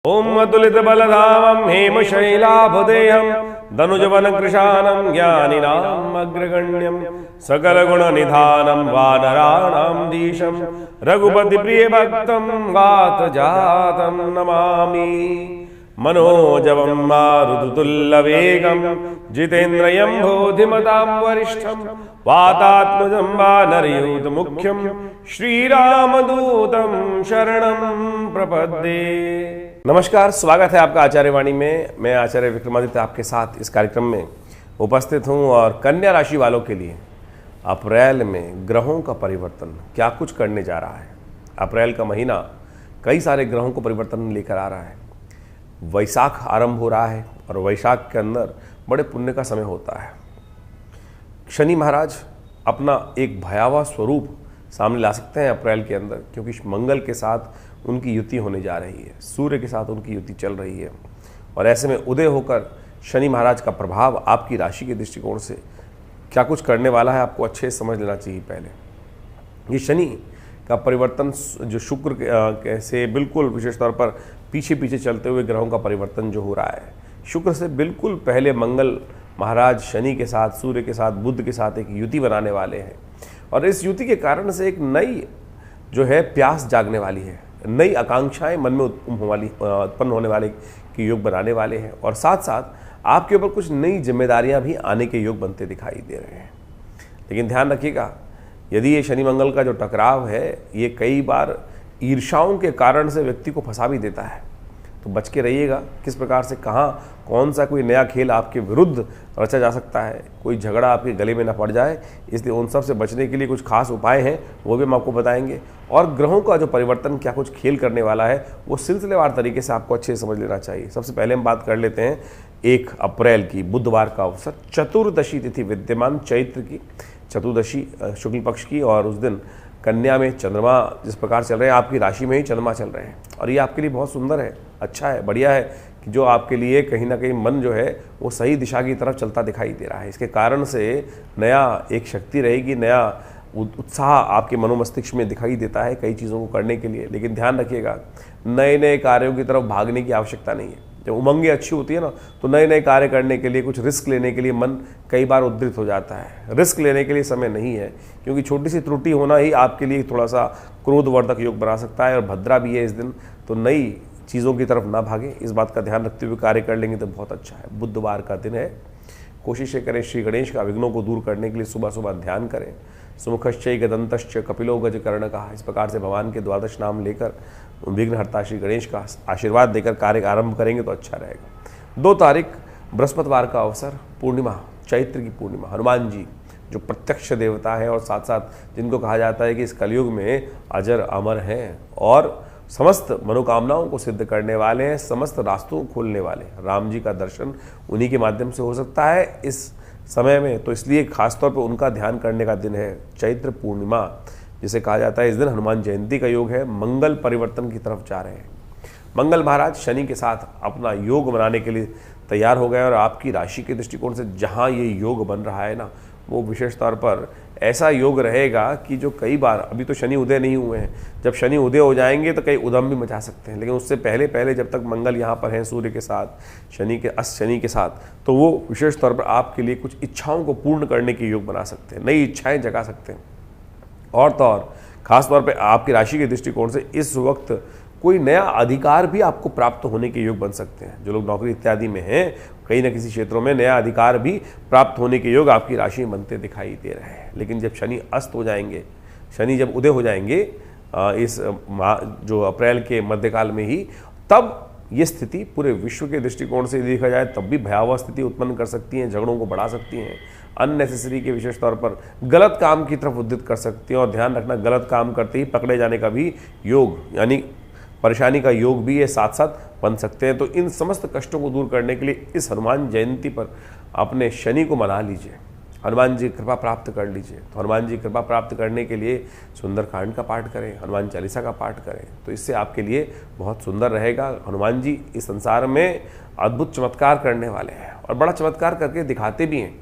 ओम अतुलित बलधामं हेमशैलाभदेहं दनुजवनकृशानं ज्ञानिनाम् अग्रगण्यं सकलगुणनिधानं वानराणां धीशं रघुपतिप्रियभक्तं गात्रजातं नमामि। मनोजवं मारुततुल्यवेगं जितेन्द्रियं बोधिमतां वरिष्ठं वातात्मजं वानरयूथमुख्यं श्रीरामदूतं शरणं प्रपद्ये। नमस्कार, स्वागत है आपका आचार्य वाणी में। मैं आचार्य विक्रमादित्य आपके साथ इस कार्यक्रम में उपस्थित हूं और कन्या राशि वालों के लिए अप्रैल में ग्रहों का परिवर्तन क्या कुछ करने जा रहा है। अप्रैल का महीना कई सारे ग्रहों को परिवर्तन लेकर आ रहा है। वैशाख आरंभ हो रहा है और वैशाख के अंदर बड़े पुण्य का समय होता है। शनि महाराज अपना एक भयावह स्वरूप सामने ला सकते हैं अप्रैल के अंदर, क्योंकि मंगल के साथ उनकी युति होने जा रही है, सूर्य के साथ उनकी युति चल रही है और ऐसे में उदय होकर शनि महाराज का प्रभाव आपकी राशि के दृष्टिकोण से क्या कुछ करने वाला है, आपको अच्छे से समझ लेना चाहिए। पहले ये शनि का परिवर्तन जो शुक्र से बिल्कुल विशेष तौर पर पीछे पीछे चलते हुए ग्रहों का परिवर्तन जो हो रहा है, शुक्र से बिल्कुल पहले मंगल महाराज शनि के साथ, सूर्य के साथ, बुध के साथ एक युति बनाने वाले हैं और इस युति के कारण से एक नई जो है प्यास जागने वाली है, नई आकांक्षाएं मन में उत्पन्न होने वाले के योग बनाने वाले हैं और साथ साथ आपके ऊपर कुछ नई जिम्मेदारियां भी आने के योग बनते दिखाई दे रहे हैं। लेकिन ध्यान रखिएगा, यदि ये शनि मंगल का जो टकराव है ये कई बार ईर्ष्याओं के कारण से व्यक्ति को फंसा भी देता है, तो बच के रहिएगा। किस प्रकार से कहाँ कौन सा कोई नया खेल आपके विरुद्ध रचा जा सकता है, कोई झगड़ा आपके गले में ना पड़ जाए, इसलिए उन सब से बचने के लिए कुछ खास उपाय हैं, वो भी हम आपको बताएंगे। और ग्रहों का जो परिवर्तन क्या कुछ खेल करने वाला है वो सिलसिलेवार तरीके से आपको अच्छे से समझ लेना चाहिए। सबसे पहले हम बात कर लेते हैं 1 अप्रैल की, बुधवार का अवसर, चतुर्दशी तिथि विद्यमान, चैत्र की चतुर्दशी शुक्ल पक्ष की, और उस दिन कन्या में चंद्रमा जिस प्रकार चल रहे हैं, आपकी राशि में ही चंद्रमा चल रहे हैं और ये आपके लिए बहुत सुंदर है, अच्छा है, बढ़िया है कि जो आपके लिए कहीं ना कहीं मन जो है वो सही दिशा की तरफ चलता दिखाई दे रहा है। इसके कारण से नया एक शक्ति रहेगी, नया उत्साह आपके मनोमस्तिष्क में दिखाई देता है कई चीज़ों को करने के लिए। लेकिन ध्यान रखिएगा, नए नए कार्यों की तरफ भागने की आवश्यकता नहीं है। जब उमंगें अच्छी होती है ना, तो नए नए कार्य करने के लिए, कुछ रिस्क लेने के लिए मन कई बार उद्रित हो जाता है। रिस्क लेने के लिए समय नहीं है, क्योंकि छोटी सी त्रुटि होना ही आपके लिए थोड़ा सा क्रोधवर्धक योग बना सकता है और भद्रा भी है इस दिन, तो नई चीज़ों की तरफ ना भागें। इस बात का ध्यान रखते हुए कार्य कर लेंगे तो बहुत अच्छा है। बुधवार का दिन है, कोशिशें करें श्री गणेश का विघ्नों को दूर करने के लिए सुबह सुबह ध्यान करें। सुमुखश्चै गदंतश्च कपिलो गज कर्ण का, इस प्रकार से भगवान के द्वादश नाम लेकर विघ्नहर्ता श्री गणेश का आशीर्वाद देकर कार्य आरंभ करेंगे तो अच्छा रहेगा। 2 तारीख बृहस्पतिवार का अवसर, पूर्णिमा, चैत्र की पूर्णिमा, हनुमान जी जो प्रत्यक्ष देवता है और साथ साथ जिनको कहा जाता है कि इस कलयुग में अजर अमर हैं और समस्त मनोकामनाओं को सिद्ध करने वाले हैं, समस्त रास्तों को खोलने वाले। राम जी का दर्शन उन्हीं के माध्यम से हो सकता है इस समय में, तो इसलिए खासतौर पर उनका ध्यान करने का दिन है चैत्र पूर्णिमा, जिसे कहा जाता है। इस दिन हनुमान जयंती का योग है। मंगल परिवर्तन की तरफ जा रहे हैं। मंगल महाराज शनि के साथ अपना योग बनाने के लिए तैयार हो गए और आपकी राशि के दृष्टिकोण से जहाँ ये योग बन रहा है ना, वो विशेष तौर पर ऐसा योग रहेगा कि जो कई बार, अभी तो शनि उदय नहीं हुए हैं, जब शनि उदय हो जाएंगे तो कई उद्यम भी मचा सकते हैं, लेकिन उससे पहले पहले जब तक मंगल यहाँ पर हैं सूर्य के साथ, शनि के साथ, तो वो विशेष तौर पर आपके लिए कुछ इच्छाओं को पूर्ण करने के योग बना सकते हैं, नई इच्छाएं जगा सकते हैं। और तो और खास तौर पे आपकी राशि के दृष्टिकोण से इस वक्त कोई नया अधिकार भी आपको प्राप्त होने के योग बन सकते हैं। जो लोग नौकरी इत्यादि में हैं, कहीं ना किसी क्षेत्रों में नया अधिकार भी प्राप्त होने के योग आपकी राशि में बनते दिखाई दे रहे हैं। लेकिन जब शनि अस्त हो जाएंगे, शनि जब उदय हो जाएंगे इस जो अप्रैल के मध्यकाल में ही, तब ये स्थिति पूरे विश्व के दृष्टिकोण से देखा जाए तब भी भयावह स्थिति उत्पन्न कर सकती हैं, झगड़ों को बढ़ा सकती हैं, अननेसेसरी के विशेष तौर पर गलत काम की तरफ उद्यत कर सकती हैं। और ध्यान रखना, गलत काम करते ही पकड़े जाने का भी योग, यानी परेशानी का योग भी ये साथ साथ बन सकते हैं। तो इन समस्त कष्टों को दूर करने के लिए इस हनुमान जयंती पर अपने शनि को मना लीजिए, हनुमान जी कृपा प्राप्त कर लीजिए। तो हनुमान जी कृपा प्राप्त करने के लिए सुंदरकांड का पाठ करें, हनुमान चालीसा का पाठ करें, तो इससे आपके लिए बहुत सुंदर रहेगा। हनुमान जी इस संसार में अद्भुत चमत्कार करने वाले हैं और बड़ा चमत्कार करके दिखाते भी हैं।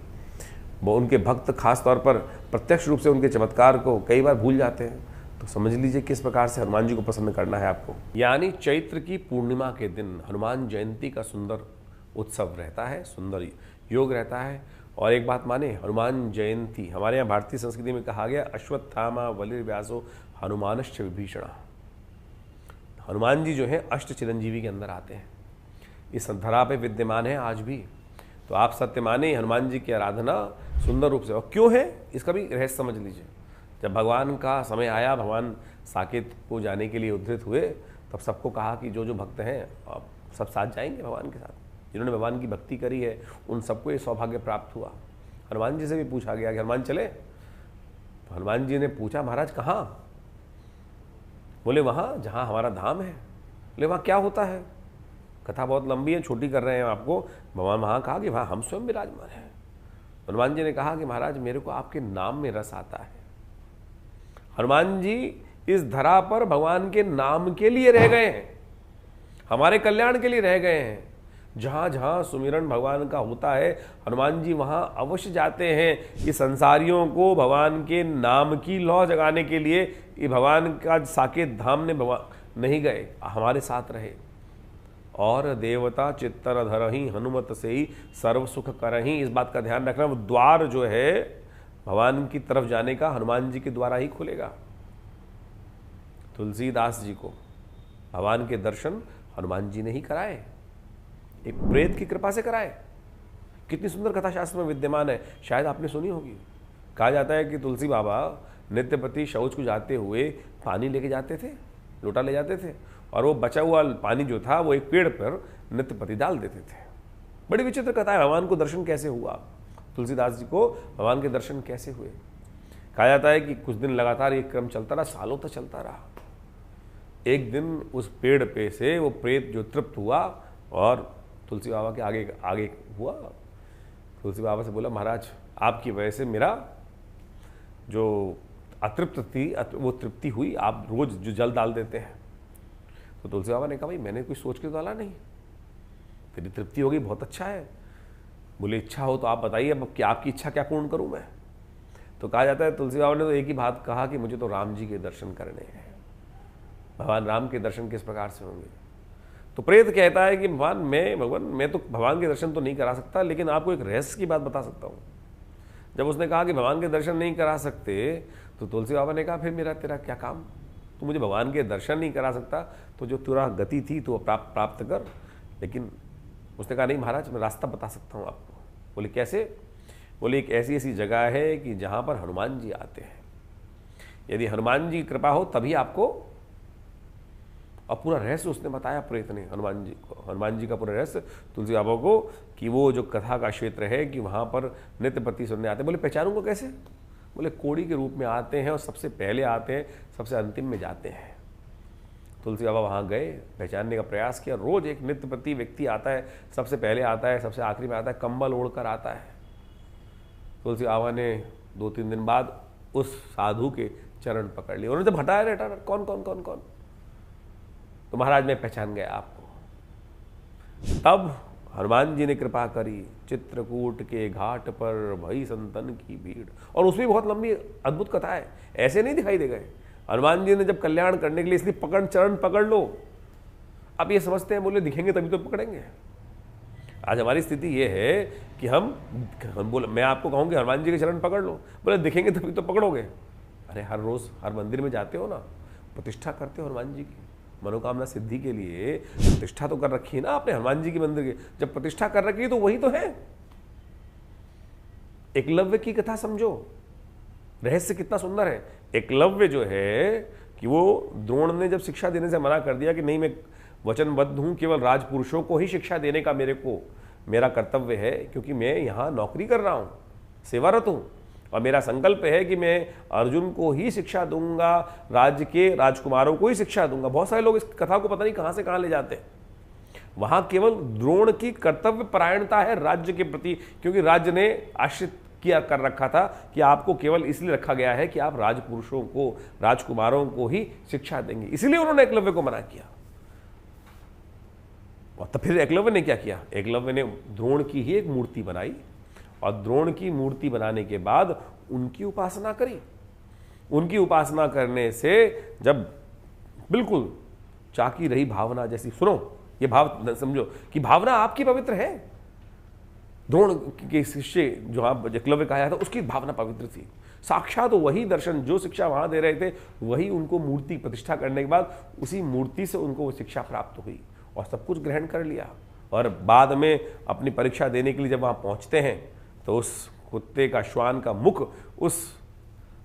वो उनके भक्त खास तौर पर प्रत्यक्ष रूप से उनके चमत्कार को कई बार भूल जाते हैं, तो समझ लीजिए किस प्रकार से हनुमान जी को प्रसन्न करना है आपको। यानी चैत्र की पूर्णिमा के दिन हनुमान जयंती का सुंदर उत्सव रहता है, सुंदर योग रहता है। और एक बात माने, हनुमान जयंती हमारे यहाँ भारतीय संस्कृति में कहा गया अश्वत्थामा बलिर्व्यासो हनुमानश्च विभीषण। हनुमान जी जो है अष्ट चिरंजीवी के अंदर आते हैं, इस धरा पे विद्यमान है आज भी। तो आप सत्य माने हनुमान जी की आराधना सुंदर रूप से। और क्यों है इसका भी रहस्य समझ लीजिए। जब भगवान का समय आया, भगवान साकेत को जाने के लिए उद्धृत हुए, तब सबको कहा कि जो जो भक्त हैं आप सब साथ जाएंगे भगवान के साथ। जिन्होंने भगवान की भक्ति करी है उन सबको ये सौभाग्य प्राप्त हुआ। हनुमान जी से भी पूछा गया कि हनुमान चले, तो हनुमान जी ने पूछा महाराज कहाँ? बोले वहाँ जहाँ हमारा धाम है। बोले वहाँ क्या होता है? कथा बहुत लंबी है, छोटी कर रहे हैं आपको। भगवान वहाँ कहा कि वहाँ हम स्वयं विराजमान हैं। हनुमान जी ने कहा कि महाराज मेरे को आपके नाम में रस आता है। हनुमान जी इस धरा पर भगवान के नाम के लिए रह गए हैं, हमारे कल्याण के लिए रह गए हैं। जहाँ जहाँ सुमिरन भगवान का होता है हनुमान जी वहाँ अवश्य जाते हैं। कि संसारियों को भगवान के नाम की लौ जगाने के लिए ये भगवान का साकेत धाम ने भगवान नहीं गए, हमारे साथ रहे। और देवता चित्तर धरही हनुमत से ही सर्व सुख करही। इस बात का ध्यान रखना, वो द्वार जो है भगवान की तरफ जाने का हनुमान जी के द्वारा ही खुलेगा। तुलसीदास जी को भगवान के दर्शन हनुमान जी ने ही कराए, एक प्रेत की कृपा से कराए। कितनी सुंदर कथा शास्त्र में विद्यमान है, शायद आपने सुनी होगी। कहा जाता है कि तुलसी बाबा नित्यपति शौच को जाते हुए पानी लेके जाते थे, लोटा ले जाते थे, और वो बचा हुआ पानी जो था वो एक पेड़ पर नित्यपति डाल देते थे। बड़ी विचित्र कथा है। भगवान को दर्शन कैसे हुआ, तुलसीदास जी को भगवान के दर्शन कैसे हुए? कहा जाता है कि कुछ दिन लगातार ये क्रम चलता रहा, सालों तक चलता रहा। एक दिन उस पेड़ पे से वो प्रेत जो तृप्त हुआ और तुलसी बाबा के आगे आगे हुआ। तुलसी बाबा से बोला महाराज आपकी वजह से मेरा जो अतृप्त थी वो तृप्ति हुई, आप रोज जो जल डाल देते हैं। तो तुलसी बाबा ने कहा भाई मैंने कुछ सोच के डाला नहीं, तेरी तृप्ति होगी, बहुत अच्छा है। बोले इच्छा हो तो आप बताइए, अब क्या आपकी इच्छा क्या पूर्ण करूं मैं? तो कहा जाता है तुलसी बाबा ने तो एक ही बात कहा कि मुझे तो राम जी के दर्शन करने हैं। भगवान राम के दर्शन किस प्रकार से होंगे? तो प्रेत कहता है कि भगवान मैं तो भगवान के दर्शन तो नहीं करा सकता, लेकिन आपको एक रहस्य की बात बता सकता हूँ। जब उसने कहा कि भगवान के दर्शन नहीं करा सकते, तो तुलसी बाबा ने कहा फिर मेरा तेरा क्या काम? तू मुझे भगवान के दर्शन नहीं करा सकता, तो जो तेरा गति थी तो प्राप्त कर। लेकिन उसने कहा नहीं महाराज मैं रास्ता बता सकता हूँ आपको। बोले कैसे? बोले एक ऐसी ऐसी जगह है कि जहाँ पर हनुमान जी आते हैं, यदि हनुमान जी की कृपा हो तभी आपको। और पूरा रहस्य उसने बताया प्रेत ने हनुमान जी को, हनुमान जी का पूरा रहस्य तुलसी बाबा को, कि वो जो कथा का क्षेत्र है कि वहाँ पर नित्यपति सुनने आते हैं। बोले पहचानूंगा कैसे? बोले कोड़ी के रूप में आते हैं और सबसे पहले आते हैं, सबसे अंतिम में जाते हैं। तुलसी बाबा वहाँ गए, पहचानने का प्रयास किया। रोज एक नित्यपति व्यक्ति आता है, सबसे पहले आता है, सबसे आखिरी में आता है, कंबल ओढ़कर आता है। तुलसी बाबा ने 2-3 दिन बाद उस साधु के चरण पकड़ लिए। उन्होंने जब हटाया हटा कौन कौन कौन कौन, तो महाराज मैं पहचान गया आपको। तब हनुमान जी ने कृपा करी, चित्रकूट के घाट पर भई संतन की भीड़। और उसमें बहुत लंबी अद्भुत कथा है, ऐसे नहीं दिखाई दे गए। हनुमान जी ने जब कल्याण करने के लिए इसलिए चरण पकड़ लो। अब ये समझते हैं बोले दिखेंगे तभी तो पकड़ेंगे। आज हमारी स्थिति ये है कि हम बोले, मैं आपको कहूँ कि हनुमान जी के चरण पकड़ लो, बोले दिखेंगे तभी तो पकड़ोगे। अरे हर रोज हर मंदिर में जाते हो ना, प्रतिष्ठा करते हो हनुमान जी की, मनोकामना सिद्धि के लिए प्रतिष्ठा तो कर रखी है ना आपने हनुमान जी की मंदिर की। जब प्रतिष्ठा कर रखी है तो वही तो है। एकलव्य की कथा समझो, रहस्य कितना सुंदर है। एकलव्य जो है कि वो द्रोण ने जब शिक्षा देने से मना कर दिया कि नहीं मैं वचनबद्ध हूं, केवल राजपुरुषों को ही शिक्षा देने का मेरा कर्तव्य है, क्योंकि मैं यहां नौकरी कर रहा हूं, सेवारत हूं, और मेरा संकल्प है कि मैं अर्जुन को ही शिक्षा दूंगा, राज्य के राजकुमारों को ही शिक्षा दूंगा। बहुत सारे लोग इस कथा को पता नहीं कहां से कहां ले जाते हैं। वहां केवल द्रोण की कर्तव्य परायणता है राज्य के प्रति, क्योंकि राज्य ने आश्रित किया कर रखा था कि आपको केवल इसलिए रखा गया है कि आप राजपुरुषों को, राजकुमारों को ही शिक्षा देंगे, इसलिए उन्होंने एकलव्य को मना किया। और तब फिर एकलव्य ने क्या किया? एकलव्य ने द्रोण की ही एक मूर्ति बनाई, और द्रोण की मूर्ति बनाने के बाद उनकी उपासना करी। उनकी उपासना करने से जब बिल्कुल चाकी रही भावना जैसी, सुनो ये भाव समझो कि भावना आपकी पवित्र है। द्रोण के शिष्य जो आप एकलव्य कहा था उसकी भावना पवित्र थी। साक्षात वही दर्शन जो शिक्षा वहां दे रहे थे वही उनको मूर्ति प्रतिष्ठा करने के बाद उसी मूर्ति से उनको वो शिक्षा प्राप्त हुई और सब कुछ ग्रहण कर लिया। और बाद में अपनी परीक्षा देने के लिए जब वहां पहुंचते हैं तो उस कुत्ते का, श्वान का मुख उस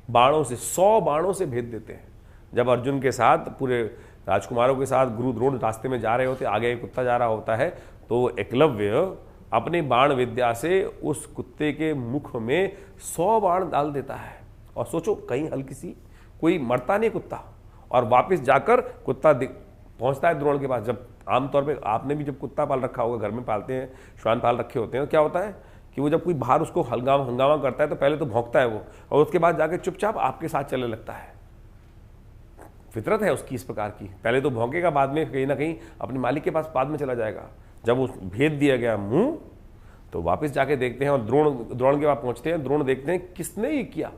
बाणों से, 100 बाणों से भेद देते हैं। जब अर्जुन के साथ, पूरे राजकुमारों के साथ गुरु द्रोण रास्ते में जा रहे होते, आगे एक कुत्ता जा रहा होता है, तो एकलव्य अपने बाण विद्या से उस कुत्ते के मुख में 100 बाण डाल देता है। और सोचो, कहीं हल्की सी, कोई मरता नहीं कुत्ता, और वापस जाकर कुत्ता पहुंचता है द्रोण के पास। जब आमतौर पे आपने भी जब कुत्ता पाल रखा होगा, घर में पालते हैं, श्वान पाल रखे होते हैं, तो क्या होता है कि वो जब कोई बाहर उसको हंगामा करता है तो पहले तो भौंकता है वो, और उसके बाद जाके चुपचाप आपके साथ चलने लगता है। फितरत है उसकी इस प्रकार की, पहले तो भौंकेगा, बाद में कहीं ना कहीं अपने मालिक के पास बाद में चला जाएगा। जब उस भेद दिया गया मुंह, तो वापस जाके देखते हैं और द्रोण के पास पहुंचते हैं। द्रोण देखते हैं किसने ये किया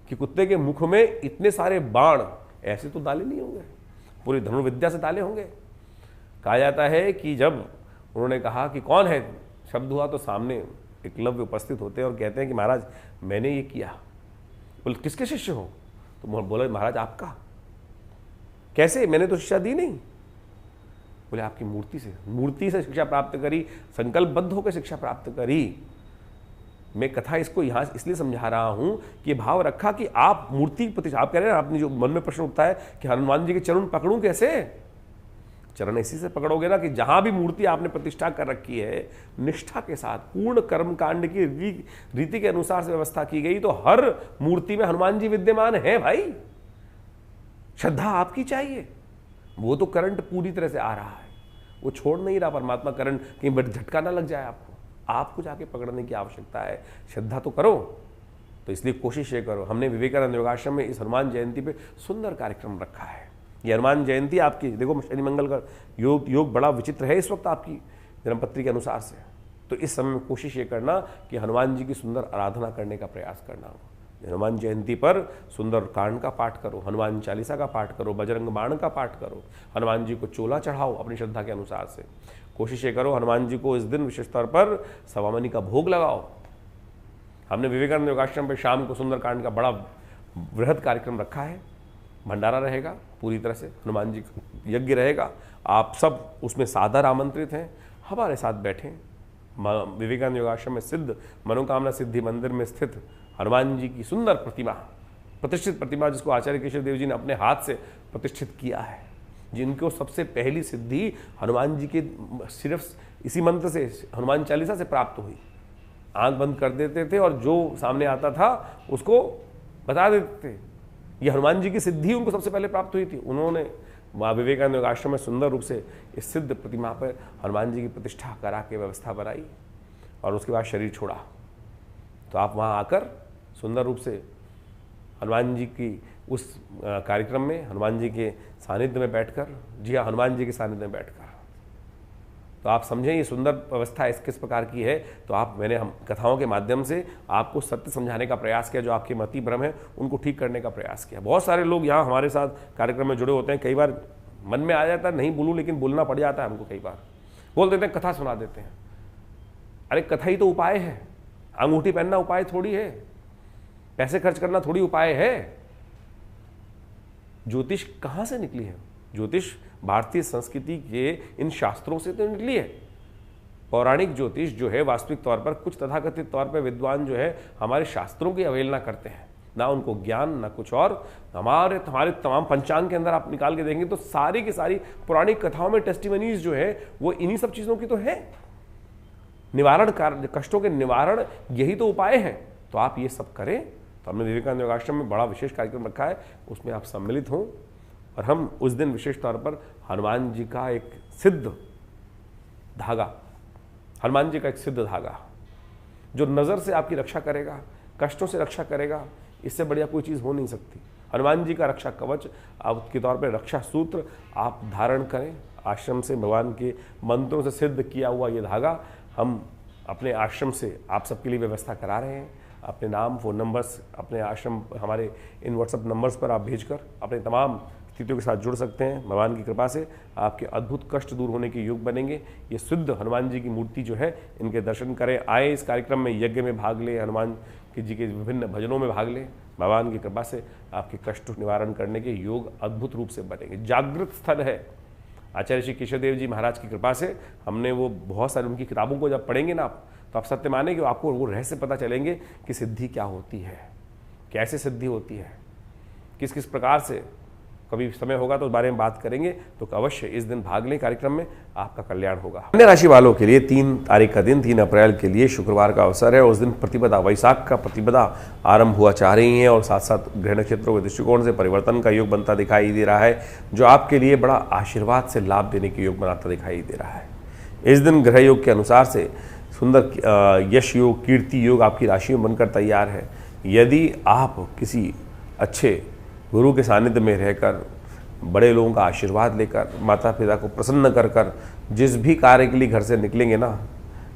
कि कुत्ते के मुख में इतने सारे बाण, ऐसे तो डाले नहीं होंगे, पूरी धनुर्विद्या से डाले होंगे। कहा जाता है कि जब उन्होंने कहा कि कौन है, शब्द हुआ, तो सामने एकलव्य उपस्थित होते हैं और कहते हैं कि महाराज मैंने ये किया। बोले किसके शिष्य हो? तो बोले महाराज आपका। कैसे? मैंने तो शिक्षा दी नहीं। बोले आपकी मूर्ति से शिक्षा प्राप्त करी, संकल्पबद्ध होकर शिक्षा प्राप्त करी। मैं कथा इसको यहां इसलिए समझा रहा हूं कि भाव रखा कि आप मूर्ति प्रतिष्ठा, आप कह रहे हैं, आपने जो मन में प्रश्न उठता है कि हनुमान जी के चरण पकड़ूं कैसे? चरण इसी से पकड़ोगे ना कि जहां भी मूर्ति आपने प्रतिष्ठा कर रखी है, निष्ठा के साथ पूर्ण कर्मकांड की रीति के अनुसार से व्यवस्था की गई, तो हर मूर्ति में हनुमान जी विद्यमान है भाई। श्रद्धा आपकी चाहिए। वो तो करंट पूरी तरह से आ रहा है, वो छोड़ नहीं रहा परमात्मा करंट, कहीं बट झटका ना लग जाए आपको जाके पकड़ने की आवश्यकता है। श्रद्धा तो करो, तो इसलिए कोशिश ये करो। हमने विवेकानंद योगाश्रम में इस हनुमान जयंती पे सुंदर कार्यक्रम रखा है। ये हनुमान जयंती आपकी, देखो शनि मंगल का योग बड़ा विचित्र है इस वक्त आपकी जन्मपत्री के अनुसार से, तो इस समय में कोशिश ये करना कि हनुमान जी की सुंदर आराधना करने का प्रयास करना। हनुमान जयंती पर सुंदर कांड का पाठ करो, हनुमान चालीसा का पाठ करो, बजरंग बाण का पाठ करो, हनुमान जी को चोला चढ़ाओ अपनी श्रद्धा के अनुसार से। कोशिश ये करो हनुमान जी को इस दिन विशेष तौर पर सवामनी का भोग लगाओ। हमने विवेकानंद योगाश्रम पर शाम को सुंदर कांड का बड़ा वृहद कार्यक्रम रखा है, भंडारा रहेगा पूरी तरह से, हनुमान जी यज्ञ रहेगा। आप सब उसमें सादर आमंत्रित हैं, हमारे साथ बैठें। विवेकानंद योगाश्रम में सिद्ध मनोकामना सिद्धि मंदिर में स्थित हनुमान जी की सुंदर प्रतिमा, प्रतिष्ठित प्रतिमा, जिसको आचार्य केशव देव जी ने अपने हाथ से प्रतिष्ठित किया है, जिनको सबसे पहली सिद्धि हनुमान जी के सिर्फ इसी मंत्र से, हनुमान चालीसा से प्राप्त हुई। आंख बंद कर देते थे और जो सामने आता था उसको बता देते थे। ये हनुमान जी की सिद्धि उनको सबसे पहले प्राप्त हुई थी। उन्होंने वहाँ विवेकानंद योगाश्रम में सुंदर रूप से इस सिद्ध प्रतिमा पर हनुमान जी की प्रतिष्ठा करा के व्यवस्था बनाई और उसके बाद शरीर छोड़ा। तो आप वहाँ आकर सुंदर रूप से हनुमान जी की उस कार्यक्रम में, हनुमान जी के सानिध्य में बैठकर, जी हाँ, हनुमान जी के सानिध्य में बैठकर, तो आप समझें ये सुंदर व्यवस्था इस किस प्रकार की है। तो मैंने हम कथाओं के माध्यम से आपको सत्य समझाने का प्रयास किया, जो आपके मति भ्रम है उनको ठीक करने का प्रयास किया। बहुत सारे लोग यहाँ हमारे साथ कार्यक्रम में जुड़े होते हैं, कई बार मन में आ जाता है नहीं बोलूँ, लेकिन बोलना पड़ जाता है हमको। कई बार बोल देते हैं, कथा सुना देते हैं। अरे कथा ही तो उपाय है, अंगूठी पहनना उपाय थोड़ी है, पैसे खर्च करना थोड़ी उपाय है। ज्योतिष कहाँ से निकली है? ज्योतिष भारतीय संस्कृति के इन शास्त्रों से तो निकली है। पौराणिक ज्योतिष जो है, वास्तविक तौर पर कुछ तथाकथित तौर पर विद्वान जो है हमारे शास्त्रों की अवहेलना करते हैं, ना उनको ज्ञान ना कुछ और। हमारे तमाम पंचांग के अंदर आप निकाल के देखेंगे तो सारी की सारी पौराणिक कथाओं में टेस्टिमनीज जो है वो इन्हीं सब चीज़ों की तो है। निवारण कार्य, कष्टों के निवारण, यही तो उपाय है। तो आप ये सब करें। तो हमने विवेकानंद योगाश्रम में बड़ा विशेष कार्यक्रम रखा है, उसमें आप सम्मिलित हों और हम उस दिन विशेष तौर पर हनुमान जी का एक सिद्ध धागा, हनुमान जी का एक सिद्ध धागा जो नज़र से आपकी रक्षा करेगा, कष्टों से रक्षा करेगा, इससे बढ़िया कोई चीज़ हो नहीं सकती। हनुमान जी का रक्षा कवच के तौर पर रक्षा सूत्र आप धारण करें। आश्रम से भगवान के मंत्रों से सिद्ध किया हुआ ये धागा हम अपने आश्रम से आप सबके लिए व्यवस्था करा रहे हैं। अपने नाम, फ़ोन नंबर्स, अपने आश्रम, हमारे इन व्हाट्सएप नंबर्स पर आप भेजकर अपने तमाम स्थितियों के साथ जुड़ सकते हैं। भगवान की कृपा से आपके अद्भुत कष्ट दूर होने के योग बनेंगे। ये शुद्ध हनुमान जी की मूर्ति जो है, इनके दर्शन करें, आए इस कार्यक्रम में, यज्ञ में भाग लें, हनुमान जी के विभिन्न भजनों में भाग लें। भगवान की कृपा से आपके कष्ट निवारण करने के योग अद्भुत रूप से बनेंगे। जागृत स्थल है। आचार्य श्री केशवदेव जी महाराज की कृपा से हमने वो बहुत सारी उनकी किताबों को जब पढ़ेंगे ना आप, तो आप सत्य माने कि आपको वो रहस्य पता चलेंगे कि सिद्धि क्या होती है, कैसे सिद्धि होती है, किस किस प्रकार से। कभी समय होगा तो उस बारे में बात करेंगे। तो अवश्य इस दिन भाग लें कार्यक्रम में, आपका कल्याण होगा। कन्या राशि वालों के लिए 3 तारीख का दिन, 3 अप्रैल के लिए शुक्रवार का अवसर है। उस दिन प्रतिपदा, वैशाख का प्रतिपदा आरंभ हुआ चाह रही है और साथ साथ ग्रह नक्षत्रों के दृष्टिकोण से परिवर्तन का योग बनता दिखाई दे रहा है, जो आपके लिए बड़ा आशीर्वाद से लाभ देने के योग बनाता दिखाई दे रहा है। इस दिन ग्रह योग के अनुसार से सुंदर यश योग, कीर्ति योग आपकी राशि में बनकर तैयार है। यदि आप किसी अच्छे गुरु के सानिध्य में रहकर, बड़े लोगों का आशीर्वाद लेकर, माता पिता को प्रसन्न कर कर जिस भी कार्य के लिए घर से निकलेंगे ना,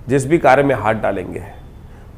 जिस भी कार्य में हाथ डालेंगे,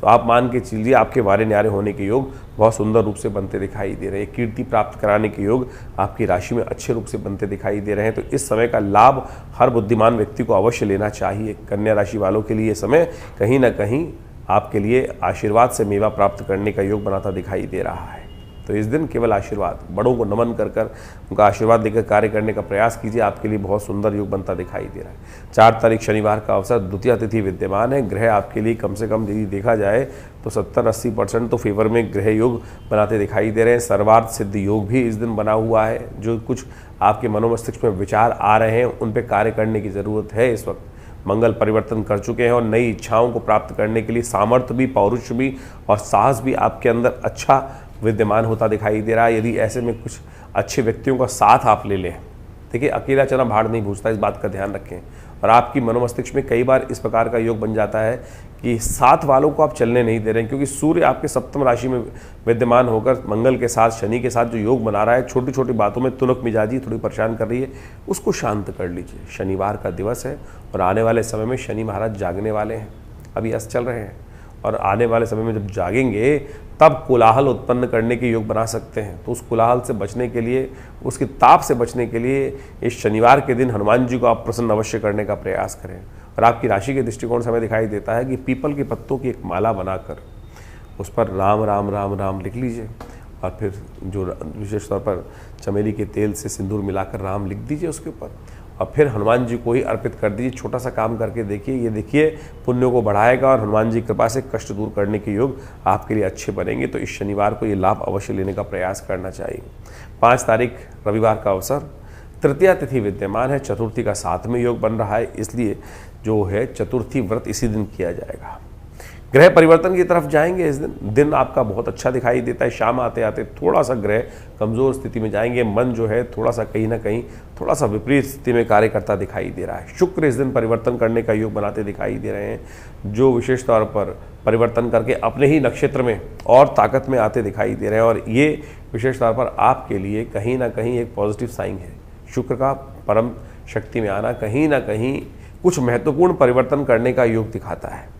तो आप मान के चलिए आपके वारे न्यारे होने के योग बहुत सुंदर रूप से बनते दिखाई दे रहे हैं। कीर्ति प्राप्त कराने के योग आपकी राशि में अच्छे रूप से बनते दिखाई दे रहे हैं। तो इस समय का लाभ हर बुद्धिमान व्यक्ति को अवश्य लेना चाहिए। कन्या राशि वालों के लिए समय कहीं ना कहीं आपके लिए आशीर्वाद से मेवा प्राप्त करने का योग बनाता दिखाई दे रहा है। तो इस दिन केवल आशीर्वाद, बड़ों को नमन कर कर उनका आशीर्वाद लेकर कार्य करने का प्रयास कीजिए। आपके लिए बहुत सुंदर योग बनता दिखाई दे रहा है। 4 तारीख शनिवार का अवसर, द्वितीय तिथि विद्यमान है। ग्रह आपके लिए कम से कम यदि देखा जाए तो 70-80% तो फेवर में ग्रह योग बनाते दिखाई दे रहे हैं। सर्वार्थ सिद्ध योग भी इस दिन बना हुआ है। जो कुछ आपके मनोमस्तिष्क में विचार आ रहे हैं उन पर कार्य करने की ज़रूरत है। इस वक्त मंगल परिवर्तन कर चुके हैं और नई इच्छाओं को प्राप्त करने के लिए सामर्थ्य भी, पौरुष भी और साहस भी आपके अंदर अच्छा विद्यमान होता दिखाई दे रहा है। यदि ऐसे में कुछ अच्छे व्यक्तियों का साथ आप ले लें, देखिए अकेला चना भाड़ नहीं भूजता, इस बात का ध्यान रखें। और आपकी मनोमस्तिष्क में कई बार इस प्रकार का योग बन जाता है कि साथ वालों को आप चलने नहीं दे रहे हैं, क्योंकि सूर्य आपके सप्तम राशि में विद्यमान होकर मंगल के साथ, शनि के साथ जो योग बना रहा है, छोटी छोटी बातों में तुनक मिजाजी थोड़ी परेशान कर रही है, उसको शांत कर लीजिए। शनिवार का दिवस है और आने वाले समय में शनि महाराज जागने वाले हैं। अभी अस्त चल रहे हैं और आने वाले समय में जब जागेंगे तब कोलाहल उत्पन्न करने के योग बना सकते हैं। तो उस कोलाहल से बचने के लिए, उसके ताप से बचने के लिए इस शनिवार के दिन हनुमान जी को आप प्रसन्न अवश्य करने का प्रयास करें। और आपकी राशि के दृष्टिकोण से हमें दिखाई देता है कि पीपल के पत्तों की एक माला बनाकर उस पर राम राम राम राम लिख लीजिए और फिर जो विशेष तौर पर चमेली के तेल से सिंदूर मिलाकर राम लिख दीजिए उसके ऊपर और फिर हनुमान जी को ही अर्पित कर दीजिए। छोटा सा काम करके देखिए, ये देखिए पुण्यों को बढ़ाएगा और हनुमान जी की कृपा से कष्ट दूर करने के योग आपके लिए अच्छे बनेंगे। तो इस शनिवार को ये लाभ अवश्य लेने का प्रयास करना चाहिए। 5 तारीख रविवार का अवसर, तृतीया तिथि विद्यमान है, चतुर्थी का 7वें योग बन रहा है, इसलिए जो है चतुर्थी व्रत इसी दिन किया जाएगा। ग्रह परिवर्तन की तरफ जाएंगे। इस दिन आपका बहुत अच्छा दिखाई देता है। शाम आते आते थोड़ा सा ग्रह कमज़ोर स्थिति में जाएंगे। मन जो है थोड़ा सा कहीं ना कहीं थोड़ा सा विपरीत स्थिति में कार्य करता दिखाई दे रहा है। शुक्र इस दिन परिवर्तन करने का योग बनाते दिखाई दे रहे हैं, जो विशेष तौर पर परिवर्तन करके अपने ही नक्षत्र में और ताकत में आते दिखाई दे रहे हैं। और ये विशेष तौर पर आपके लिए कहीं ना कहीं एक पॉजिटिव साइन है। शुक्र का परम शक्ति में आना कहीं ना कहीं कुछ महत्वपूर्ण परिवर्तन करने का योग दिखाता है,